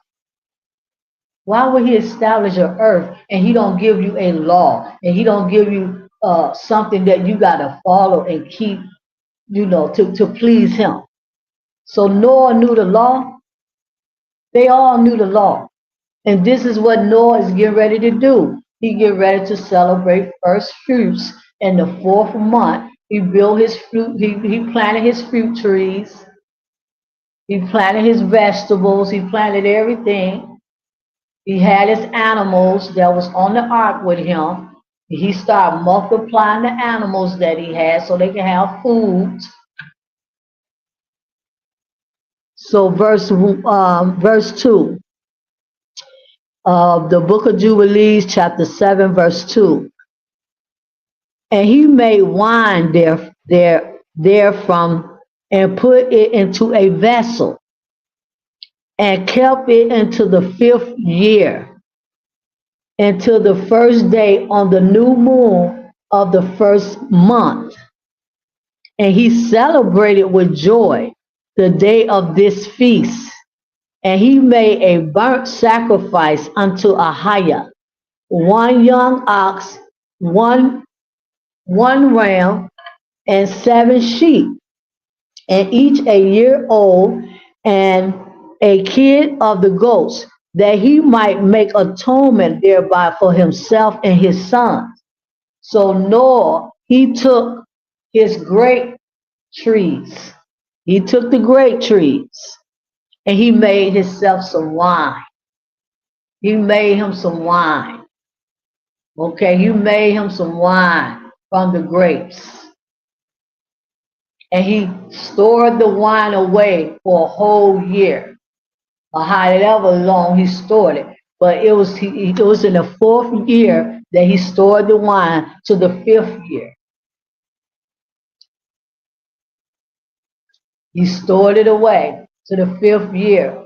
Why would he establish an earth and he don't give you a law and he don't give you something that you got to follow and keep, to please him? So Noah knew the law. They all knew the law. And this is what Noah is getting ready to do. He get ready to celebrate first fruits in the 4th month. He built his fruit, he planted his fruit trees. He planted his vegetables. He planted everything. He had his animals that was on the ark with him. He started multiplying the animals that he had so they can have food. So verse 2 of the book of Jubilees, chapter 7, verse 2. And he made wine therefrom and put it into a vessel and kept it into the 5th year, until the first day on the new moon of the 1st month. And he celebrated with joy the day of this feast. And he made a burnt sacrifice unto Ahiah, one young ox, one ram, and 7 sheep, and each a year old, and a kid of the goats, that he might make atonement thereby for himself and his sons. So Noah, he took his grape trees. He took the grape trees and he made himself some wine. He made him some wine. Okay, he made him some wine from the grapes. And he stored the wine away for a whole year, or however long he stored it. But it was in the 4th year that he stored the wine to the 5th year. He stored it away to the 5th year.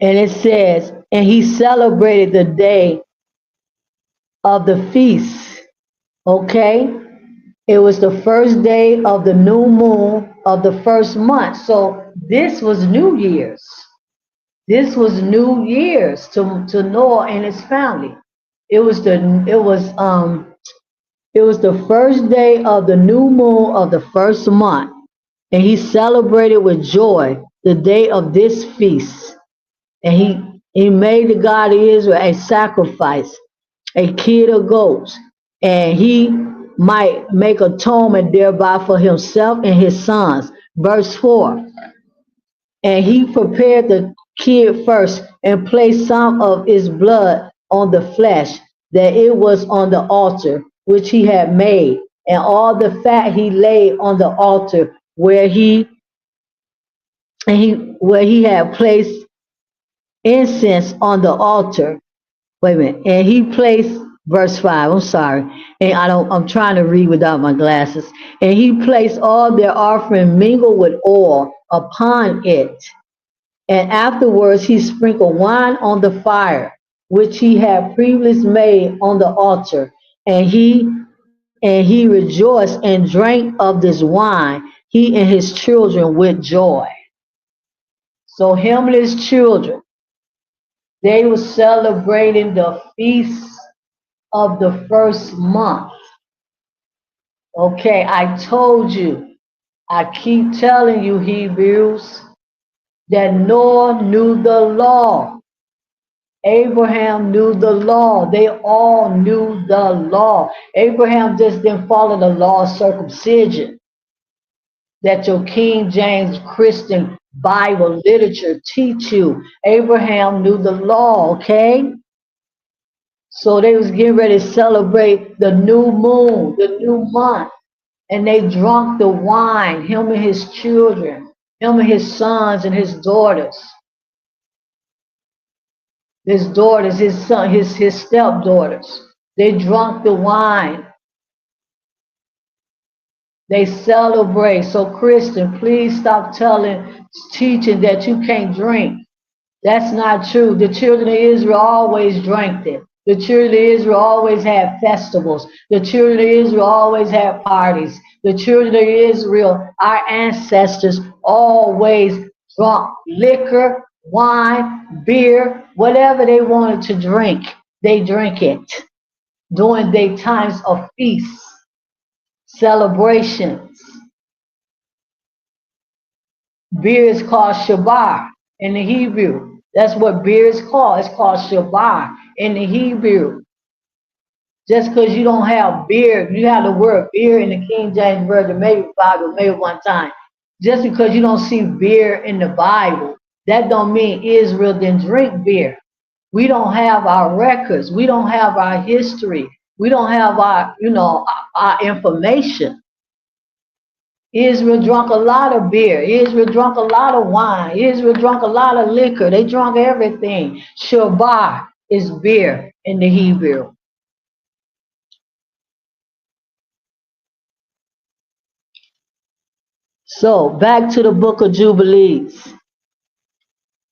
And it says, and he celebrated the day of the feast. Okay? It was the first day of the new moon of the first month. So this was New Year's. This was New Year's to Noah and his family. It was the first day of the new moon of the first month, and he celebrated with joy the day of this feast. And he made the God of Israel a sacrifice, a kid of goats, and he might make atonement thereby for himself and his sons. Verse 4. And he prepared the kid first and placed some of its blood on the flesh, that it was on the altar which he had made, and all the fat he laid on the altar where he had placed incense on the altar. Wait a minute. And he placed verse 5. I'm sorry. And I'm trying to read without my glasses. And he placed all their offering mingled with oil upon it. And afterwards he sprinkled wine on the fire, which he had previously made on the altar. And he rejoiced and drank of this wine, he and his children with joy. So him and his children, they were celebrating the feast of the first month. Okay, I told you, I keep telling you, Hebrews, that Noah knew the law. Abraham knew the law. They all knew the law. Abraham just didn't follow the law of circumcision that your King James Christian Bible literature teach you. Abraham knew the law, okay? So they was getting ready to celebrate the new moon, the new month. And they drunk the wine, him and his children, him and his sons and his daughters. His daughters, his son, his stepdaughters. They drunk the wine. They celebrate. So Christian, please stop teaching that you can't drink. That's not true. The children of Israel always drank it. The children of Israel always had festivals. The children of Israel always had parties. The children of Israel, our ancestors, always drank liquor, wine, beer, whatever they wanted to drink. They drink it during their times of feasts, celebrations. Beer is called shabar in the Hebrew. That's what beer is called. It's called shabar in the Hebrew. Just because you don't have beer, you have the word beer in the King James Version, maybe Bible, maybe one time. Just because you don't see beer in the Bible, that don't mean Israel didn't drink beer. We don't have our records. We don't have our history. We don't have our information. Israel drank a lot of beer. Israel drank a lot of wine. Israel drank a lot of liquor. They drank everything. Shabar is beer in the Hebrew. So back to the book of Jubilees.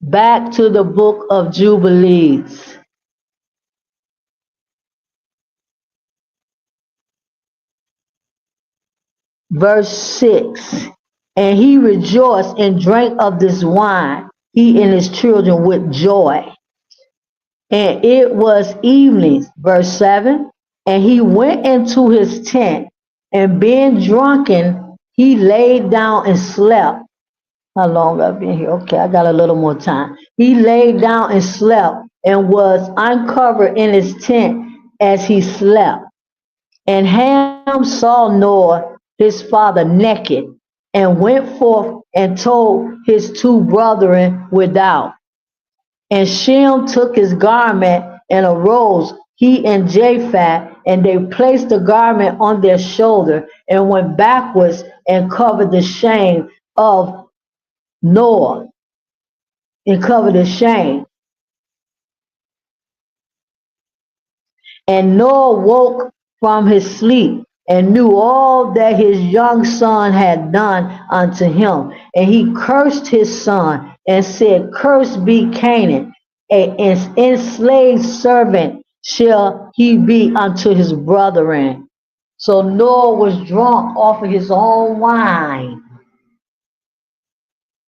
Back to the book of Jubilees. Verse 6. And he rejoiced and drank of this wine, he and his children with joy. And it was evening, verse 7. And he went into his tent, and being drunken, he laid down and slept. How long I've been here? Okay, I got a little more time. He laid down and slept, and was uncovered in his tent as he slept. And Ham saw Noah his father naked, and went forth and told his two brethren without. And Shem took his garment and arose, he and Japheth, and they placed the garment on their shoulder, and went backwards and covered the shame of Noah, and covered the shame. And Noah woke from his sleep, and knew all that his young son had done unto him. And he cursed his son, and said, Cursed be Canaan, an enslaved servant shall he be unto his brethren. So Noah was drunk off of his own wine.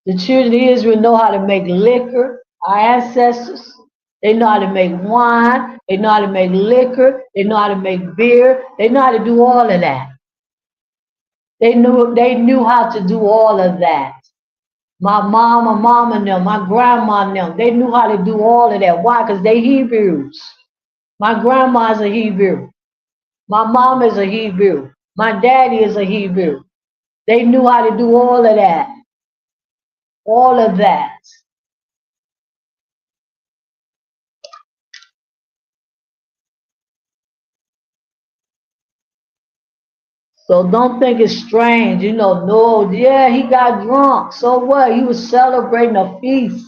The children of Israel know how to make liquor, our ancestors. They know how to make wine. They know how to make liquor. They know how to make beer. They know how to do all of that. They knew how to do all of that. My mom and them, my grandma and them, they knew how to do all of that. Why? Because they Hebrews. My grandma's a Hebrew. My mom is a Hebrew. My daddy is a Hebrew. They knew how to do all of that. All of that. So don't think it's strange. No, yeah, he got drunk. So what? He was celebrating a feast.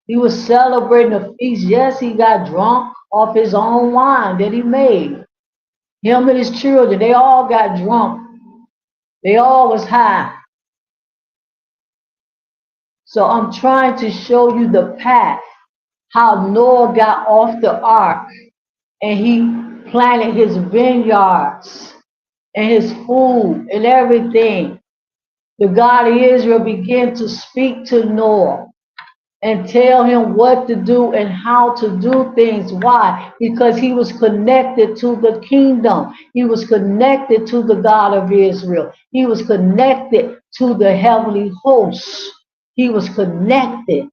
He was celebrating a feast. Yes, he got drunk off his own wine that he made. Him and his children, they all got drunk. They all was high. So I'm trying to show you the path, how Noah got off the ark and he planted his vineyards and his food and everything. The God of Israel began to speak to Noah and tell him what to do and how to do things. Why? Because he was connected to the kingdom. He was connected to the God of Israel. He was connected to the heavenly hosts. He was connected.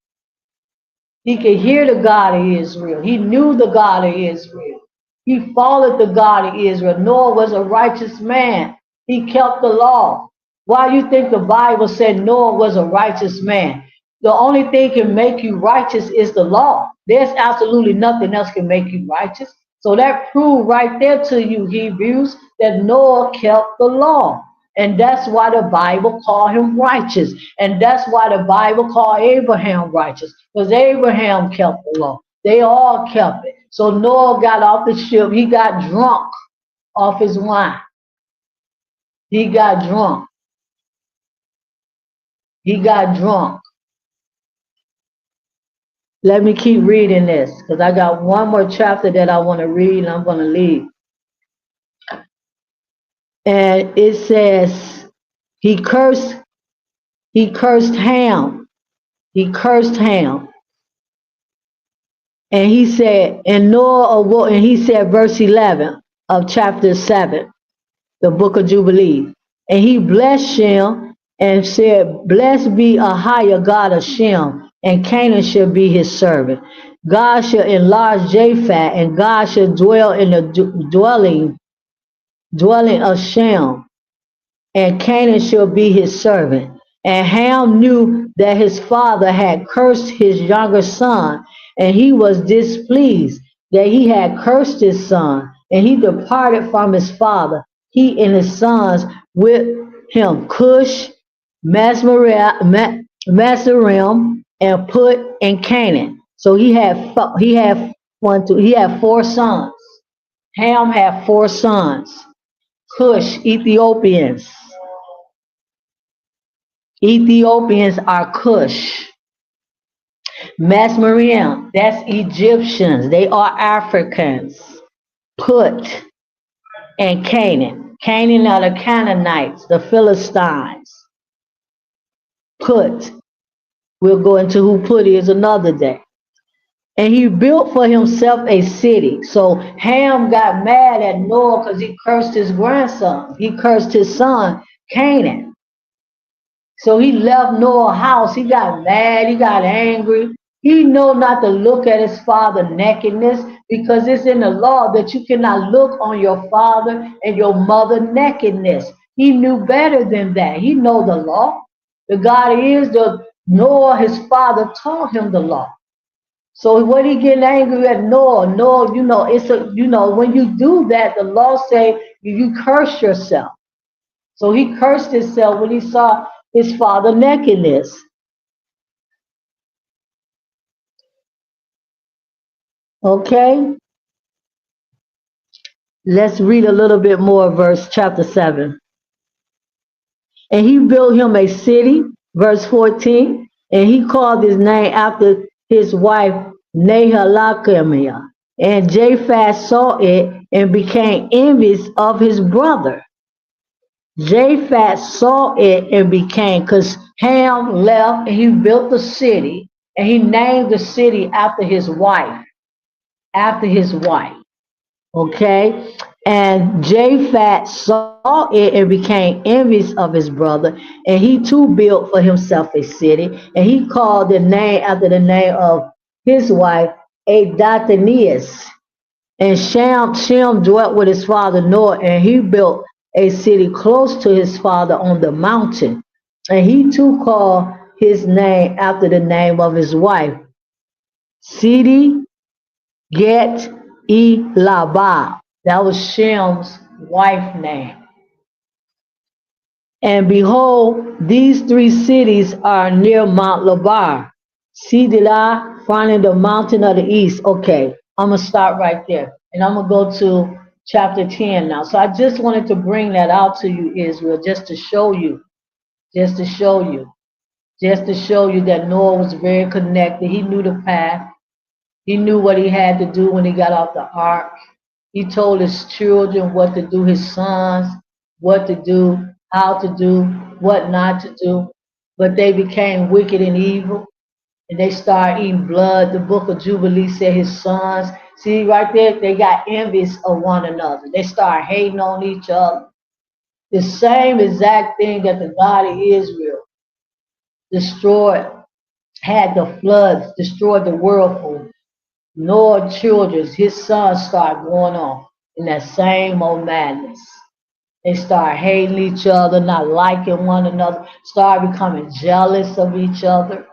He could hear the God of Israel. He knew the God of Israel. He followed the God of Israel. Noah was a righteous man. He kept the law. Why do you think the Bible said Noah was a righteous man? The only thing can make you righteous is the law. There's absolutely nothing else can make you righteous. So that proved right there to you, Hebrews, that Noah kept the law. And that's why the Bible called him righteous. And that's why the Bible called Abraham righteous. Because Abraham kept the law. They all kept it. So Noah got off the ship. He got drunk off his wine. He got drunk. He got drunk. Let me keep reading this because I got one more chapter that I want to read and I'm going to leave. And it says, he cursed Ham. He cursed Ham. And he said, and Noah awoke, and he said, verse 11 of chapter 7, the book of Jubilee. And he blessed Shem and said, blessed be a higher God of Shem, and Canaan shall be his servant. God shall enlarge Japheth, and God shall dwell in the dwelling of Shem, and Canaan shall be his servant. And Ham knew that his father had cursed his younger son, and he was displeased that he had cursed his son, and he departed from his father, he and his sons with him, Cush, Mesraim, and Put in Canaan. So he had four sons. Ham had four sons. Cush, Ethiopians. Ethiopians are Cush. Mesraim, that's Egyptians. They are Africans. Put and Canaan. Canaan are the Canaanites, the Philistines. Put. We'll go into who Put is another day. And he built for himself a city. So Ham got mad at Noah because he cursed his grandson. He cursed his son, Canaan. So he left Noah's house. He got mad. He got angry. He know not to look at his father nakedness because it's in the law that you cannot look on your father and your mother nakedness. He knew better than that. He know the law. The God is the Noah, his father, taught him the law. So when he getting angry at Noah, when you do that, the law say you curse yourself. So he cursed himself when he saw his father nakedness. Okay, let's read a little bit more, verse chapter 7. And he built him a city, verse 14, And he called his name after his wife Nahalakemiah. And Japhet saw it and became envious of his brother. Japhet saw it and became, because Ham left and he built the city and he named the city after his wife, after his wife. Okay? And Japhet saw it and became envious of his brother, and he too built for himself a city, and he called the name after the name of his wife, Adathanias. And Shem dwelt with his father Noah, and he built a city close to his father on the mountain. And he too called his name after the name of his wife, Sidi Get Elabah. That was Shem's wife name. And behold, these three cities are near Mount Labar. Sidilah, fronting the mountain of the east. Okay, I'm going to start right there. And I'm going to go to chapter 10 now. So I just wanted to bring that out to you, Israel, just to show you, just to show you, just to show you that Noah was very connected. He knew the path. He knew what he had to do when he got off the ark. He told his children what to do, his sons, what to do, how to do, what not to do. But they became wicked and evil, and they started eating blood. The book of Jubilee said his sons, see right there, they got envious of one another. They started hating on each other. The same exact thing that the God of Israel destroyed, had the floods, destroyed the world for. Noah's children, his sons started going on in that same old madness. They start hating each other, not liking one another, start becoming jealous of each other,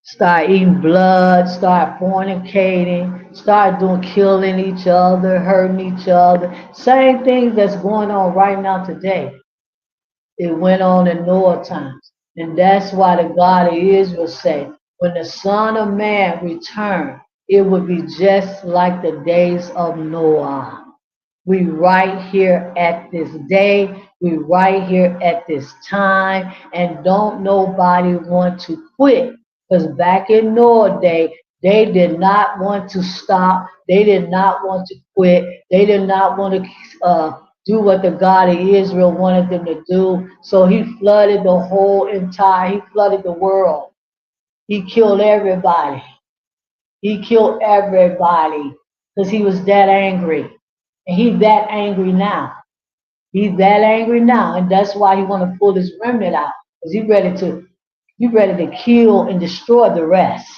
start eating blood, start fornicating, start doing killing each other, hurting each other. Same thing that's going on right now today. It went on in Noah times. And that's why the God of Israel said, when the Son of Man returned, it would be just like the days of Noah. We right here at this day, we right here at this time, and don't nobody want to quit. Because back in Noah day, they did not want to stop. They did not want to quit. They did not want to do what the God of Israel wanted them to do. So he flooded the whole entire, he flooded the world. He killed everybody. He killed everybody because he was that angry. And he's that angry now. He's that angry now. And that's why he want to pull his remnant out. Because he ready to kill and destroy the rest.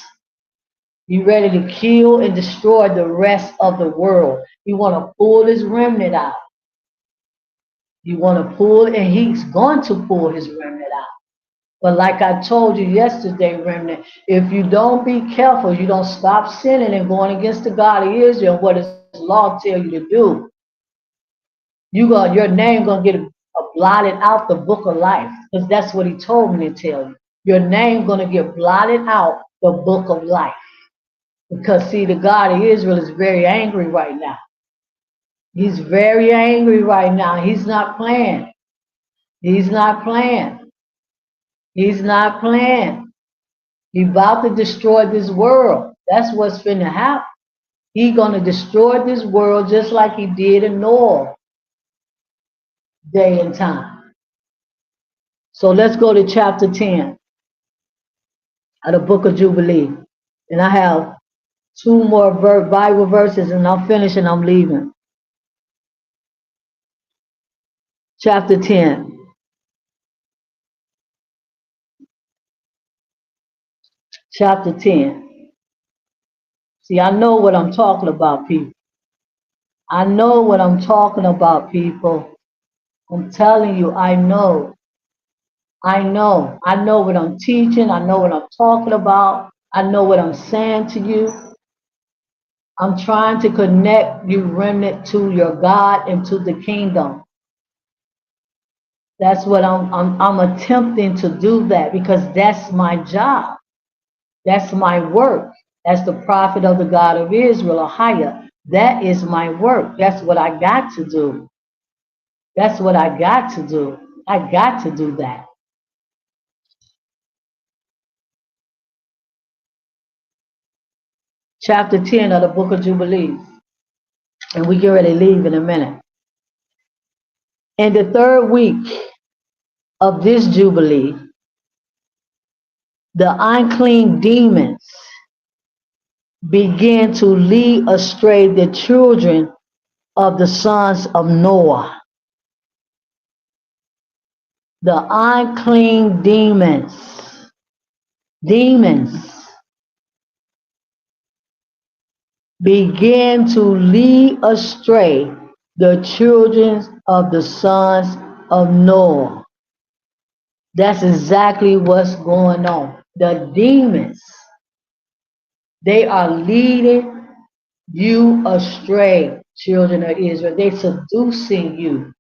He ready to kill and destroy the rest of the world. He want to pull his remnant out. You want to pull, and he's going to pull his remnant out. But like I told you yesterday, remnant, if you don't be careful, you don't stop sinning and going against the God of Israel, what his law tell you to do, your name gonna get blotted out the book of life, because that's what he told me to tell you. Your name gonna get blotted out the book of life, because see, the God of Israel is very angry right now. He's very angry right now. He's not playing. He's not playing. He's not playing. He's about to destroy this world. That's what's finna happen. He's gonna destroy this world just like he did in Noah day and time. So let's go to chapter 10 of the book of Jubilee. And I have two more Bible verses, and I'm finished and I'm leaving. Chapter 10. Chapter 10. See, I know what I'm talking about, people. I know what I'm talking about, people. I'm telling you, I know. I know. I know what I'm teaching. I know what I'm talking about. I know what I'm saying to you. I'm trying to connect you, remnant, to your God and to the kingdom. That's what I'm attempting to do, that because that's my job. That's my work. As the prophet of the God of Israel, Ahia. That is my work. That's what I got to do. That's what I got to do. I got to do that. Chapter 10 of the book of Jubilees. And we get ready to leave in a minute. In the third week of this Jubilee, the unclean demons began to lead astray the children of the sons of Noah. The unclean demons began to lead astray the children of the sons of Noah. That's exactly what's going on. The demons, they are leading you astray, children of Israel. They seducing you,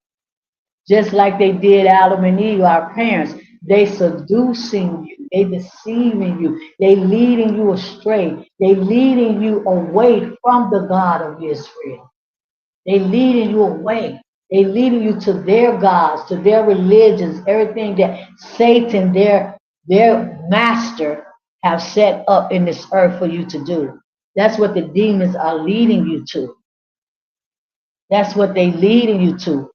just like they did Adam and Eve, our parents. They seducing you. They deceiving you. They leading you astray. They leading you away from the God of Israel. They leading you away. They leading you to their gods, to their religions, everything that Satan, their master, have set up in this earth for you to do. That's what the demons are leading you to. That's what they leading you to.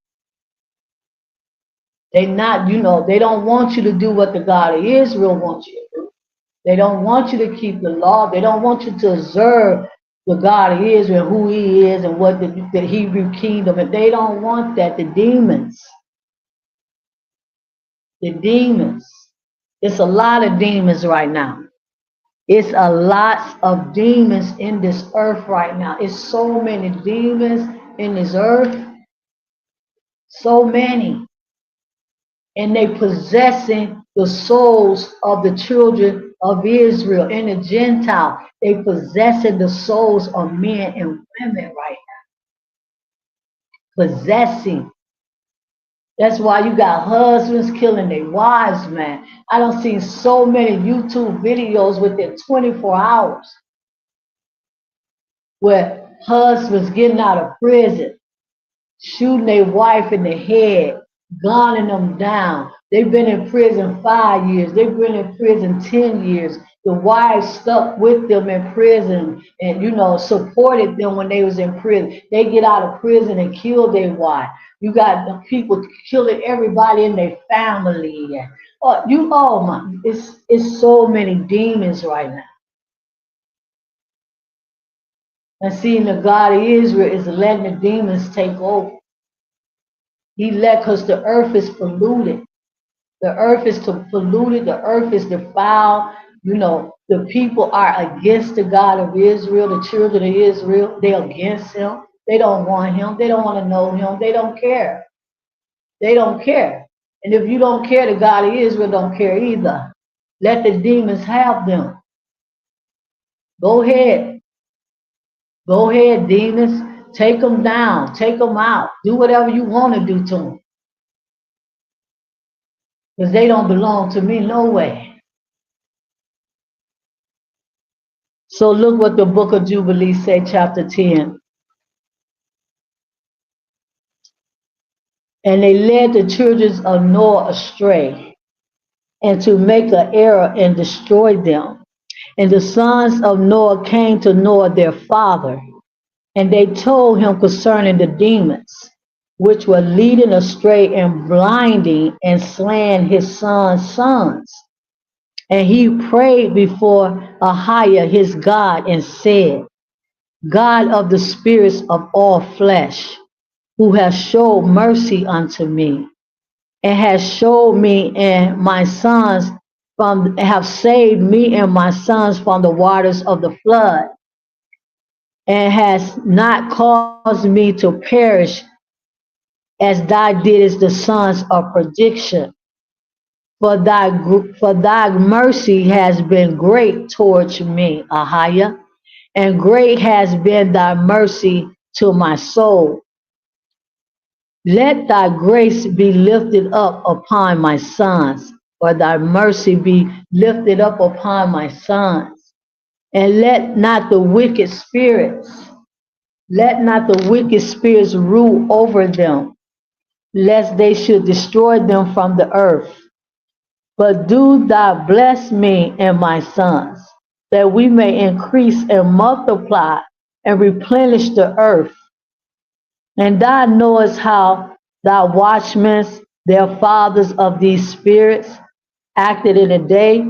They not, they don't want you to do what the God of Israel wants you to do. They don't want you to keep the law. They don't want you to observe the God of Israel, who he is and what the Hebrew kingdom. And they don't want that. The demons. It's a lot of demons right now. It's a lot of demons in this earth right now. It's so many demons in this earth. So many. And they possessing the souls of the children of Israel and the Gentile. They possessing the souls of men and women right now. Possessing. That's why you got husbands killing their wives, man. I don't see so many YouTube videos within 24 hours where husbands getting out of prison, shooting their wife in the head, gunning them down. They've been in prison 5 years. They've been in prison 10 years. The wives stuck with them in prison and, supported them when they was in prison. They get out of prison and kill their wife. You got the people killing everybody in their family. It's so many demons right now. And seeing the God of Israel is letting the demons take over. He let, because the earth is polluted. The earth is polluted. The earth is defiled. The people are against the God of Israel, the children of Israel. They're against him. They don't want him. They don't want to know him. They don't care. They don't care. And if you don't care, the God of Israel don't care either. Let the demons have them. Go ahead. Go ahead, demons. Take them down. Take them out. Do whatever you want to do to them. Because they don't belong to me no way. So look what the book of Jubilees say, chapter 10. And they led the children of Noah astray, and to make an error and destroy them. And the sons of Noah came to Noah their father, and they told him concerning the demons, which were leading astray and blinding and slaying his sons. And he prayed before Ahiah his God and said, God of the spirits of all flesh, who has showed mercy unto me, and has showed me and my sons have saved me and my sons from the waters of the flood, and has not caused me to perish as thou didst the sons of perdition. For thy mercy has been great towards me, Ahiah, and great has been thy mercy to my soul. Let thy grace be lifted up upon my sons, or thy mercy be lifted up upon my sons. And let not the wicked spirits rule over them. lest they should destroy them from the earth. But do thou bless me and my sons, that we may increase and multiply and replenish the earth. And thou knowest how thy watchmen, their fathers of these spirits, acted in the day,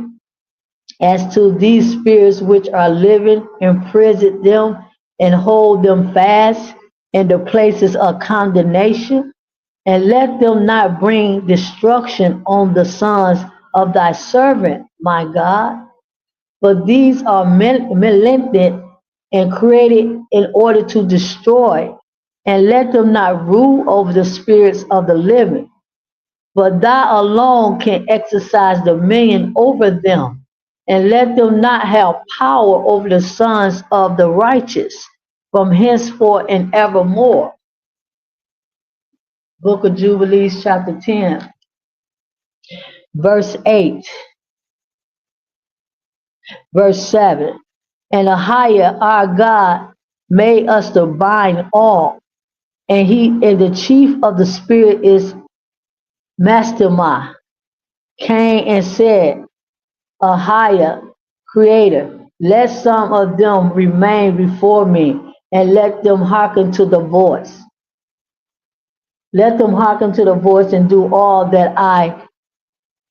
as to these spirits which are living, imprison them and hold them fast in the places of condemnation, and let them not bring destruction on the sons of thy servant, my God. But these are malignant and created in order to destroy, and let them not rule over the spirits of the living. But thou alone can exercise dominion over them, and let them not have power over the sons of the righteous from henceforth and evermore. Book of Jubilees, chapter 10, verse 8, verse 7. And the higher our God made us to bind all, and the chief of the spirit is Masterma, came and said, a higher creator, let some of them remain before me, and let them hearken to the voice. Let them hearken to the voice and do all that I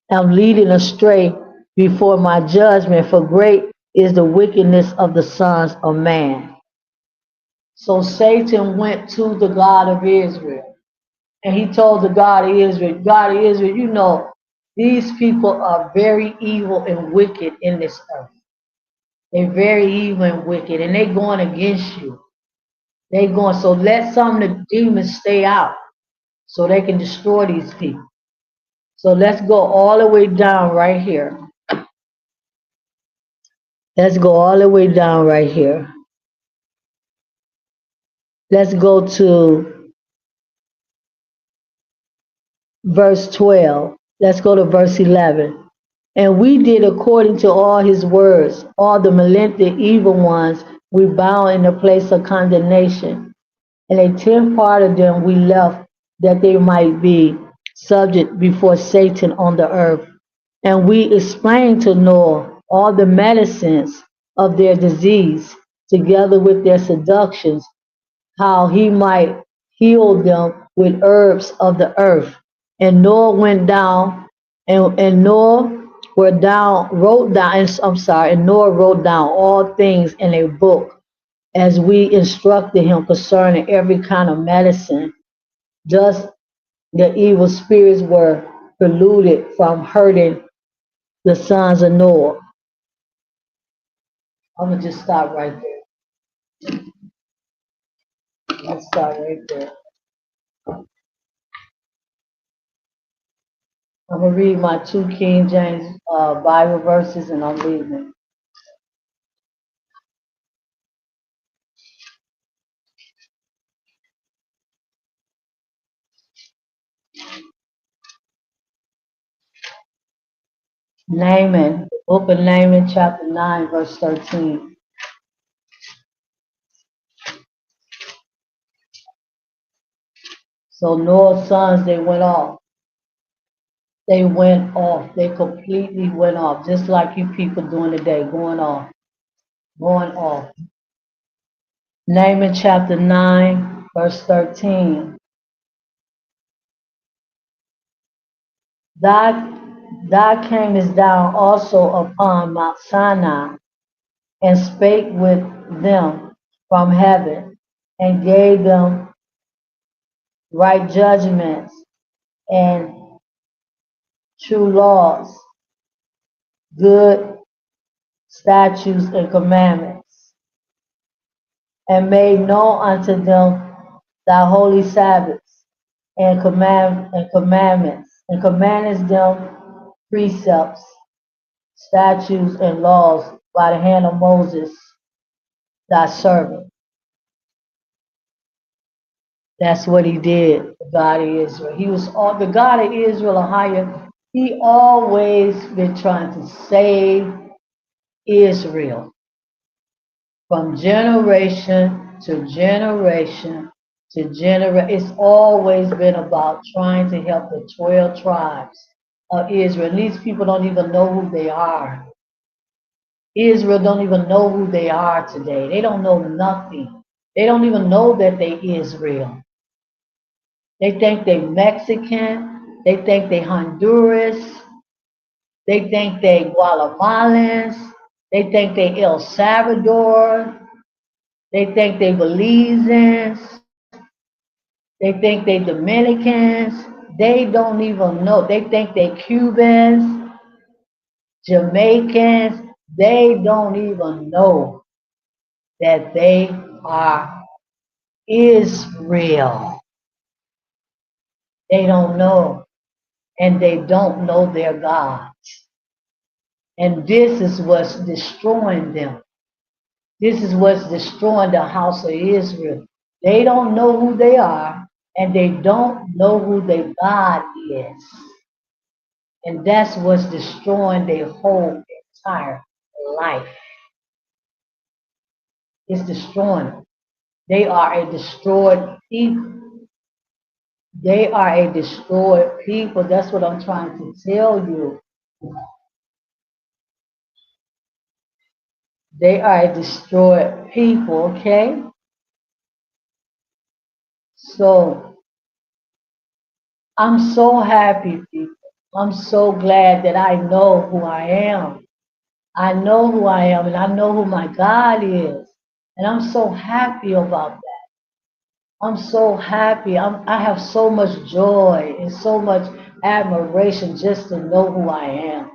am leading astray before my judgment, for great is the wickedness of the sons of man. So Satan went to the God of Israel, and he told the God of Israel, God of Israel, you know, these people are very evil and wicked in this earth. They're very evil and wicked, and they're going against you. They're going, so let some of the demons stay out so they can destroy these people. So let's go all the way down right here. Let's go all the way down right here. Let's go to verse 12. Let's go to verse 11. And we did according to all his words. All the malignant evil ones we bound in the place of condemnation. And a tenth part of them we left that they might be subject before Satan on the earth. And we explained to Noah all the medicines of their disease, together with their seductions, how he might heal them with herbs of the earth. And Noah went down, and Noah wrote down, and Noah wrote down all things in a book as we instructed him concerning every kind of medicine. Thus the evil spirits were polluted from hurting the sons of Noah. I'm gonna just stop right there. Let's start right there. I'm gonna read my two King James Bible verses, and I'm leaving. Naaman, the book of Naaman, chapter 9, verse 13. So Noah's sons, they went off. They went off. They completely went off, just like you people doing today, going off, going off. Naaman chapter 9, verse 13. Thou camest down also upon Mount Sinai, and spake with them from heaven, and gave them right judgments and true laws, good statutes and commandments, and made known unto them thy holy Sabbaths and commandments, and commandest them precepts, statutes, and laws by the hand of Moses, thy servant. That's what he did, the God of Israel. He was all the God of Israel, a higher. He always been trying to save Israel from generation to generation to generate. It's always been about trying to help the 12 tribes of Israel. And these people don't even know who they are. Israel don't even know who they are today. They don't know nothing. They don't even know that they Israel. They think they Mexican. They think they Honduras. They think they Guatemalans. They think they El Salvador. They think they Belizeans. They think they Dominicans. They don't even know. They think they Cubans, Jamaicans. They don't even know that they are Israel. They don't know. And they don't know their God. And this is what's destroying them. This is what's destroying the house of Israel. They don't know who they are, and they don't know who their God is. And that's what's destroying their whole entire life. It's destroying them. They are a destroyed people. They are a destroyed people. That's what I'm trying to tell you. They are a destroyed people, okay? So I'm so happy, people. I'm so glad that I know who I am. I know who I am and I know who my God is. And I'm so happy about that. I'm so happy. I have so much joy and so much admiration just to know who I am.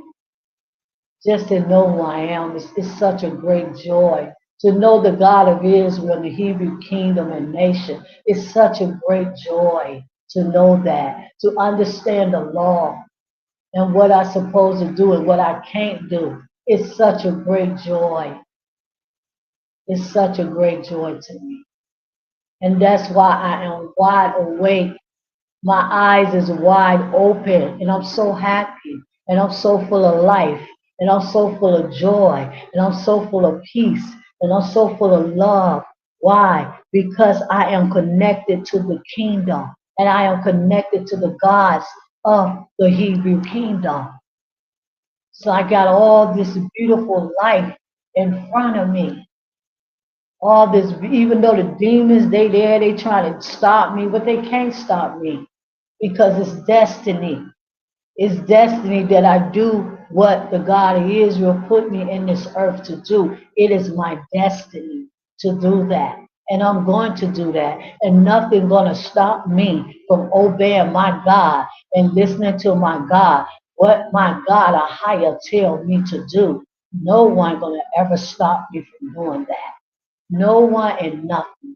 Just to know who I am. It's such a great joy. To know the God of Israel, the Hebrew kingdom and nation. It's such a great joy to know that. To understand the law and what I'm supposed to do and what I can't do. It's such a great joy. It's such a great joy to me. And that's why I am wide awake. My eyes is wide open and I'm so happy and I'm so full of life and I'm so full of joy and I'm so full of peace and I'm so full of love. Why? Because I am connected to the kingdom and I am connected to the gods of the Hebrew kingdom. So I got all this beautiful life in front of me. All this, even though the demons, they trying to stop me, but they can't stop me because it's destiny. It's destiny that I do what the God of Israel put me in this earth to do. It is my destiny to do that. And I'm going to do that. And nothing going to stop me from obeying my God and listening to my God. What my God, a higher, tell me to do. No one going to ever stop me from doing that. No one and nothing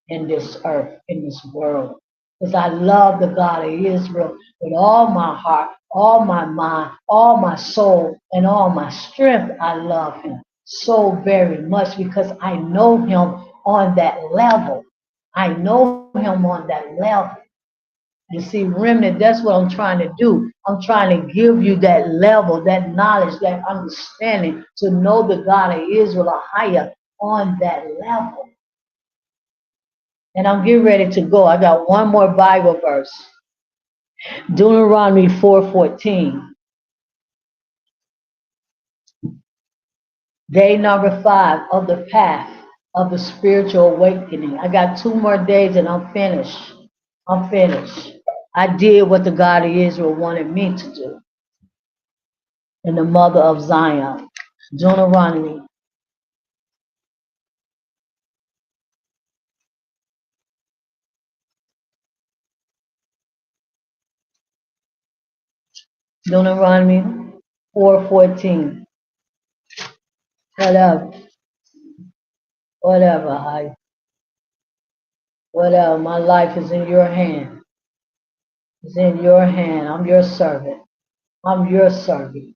in this earth, in this world. Because I love the God of Israel with all my heart, all my mind, all my soul, and all my strength. I love him so very much because I know him on that level. I know him on that level. You see, remnant, that's what I'm trying to do. I'm trying to give you that level, that knowledge, that understanding to know the God of Israel higher on that level. And I'm getting ready to go. I got one more Bible verse. Deuteronomy 4:14. Day number 5 of the path of the spiritual awakening. I got 2 more days and I'm finished. I'm finished. I did what the God of Israel wanted me to do. And the mother of Zion. Deuteronomy. Deuteronomy 4:14. Whatever. Whatever. Whatever. My life is in your hand. It's in your hand. I'm your servant. I'm your servant.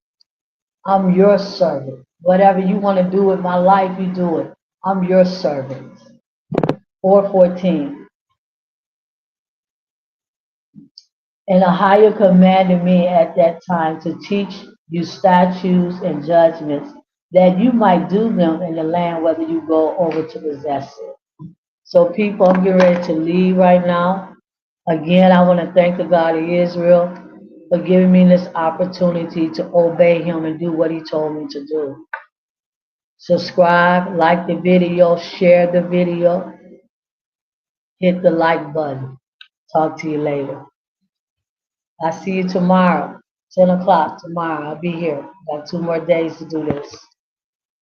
I'm your servant. Whatever you want to do with my life, you do it. I'm your servant. 4:14. And the higher commanded me at that time to teach you statutes and judgments, that you might do them in the land whether you go over to possess it. So people, I'm getting ready to leave right now. Again, I want to thank the God of Israel for giving me this opportunity to obey him and do what he told me to do. Subscribe, like the video, share the video, hit the like button. Talk to you later. I'll see you tomorrow, 10 o'clock tomorrow. I'll be here. Got 2 more days to do this.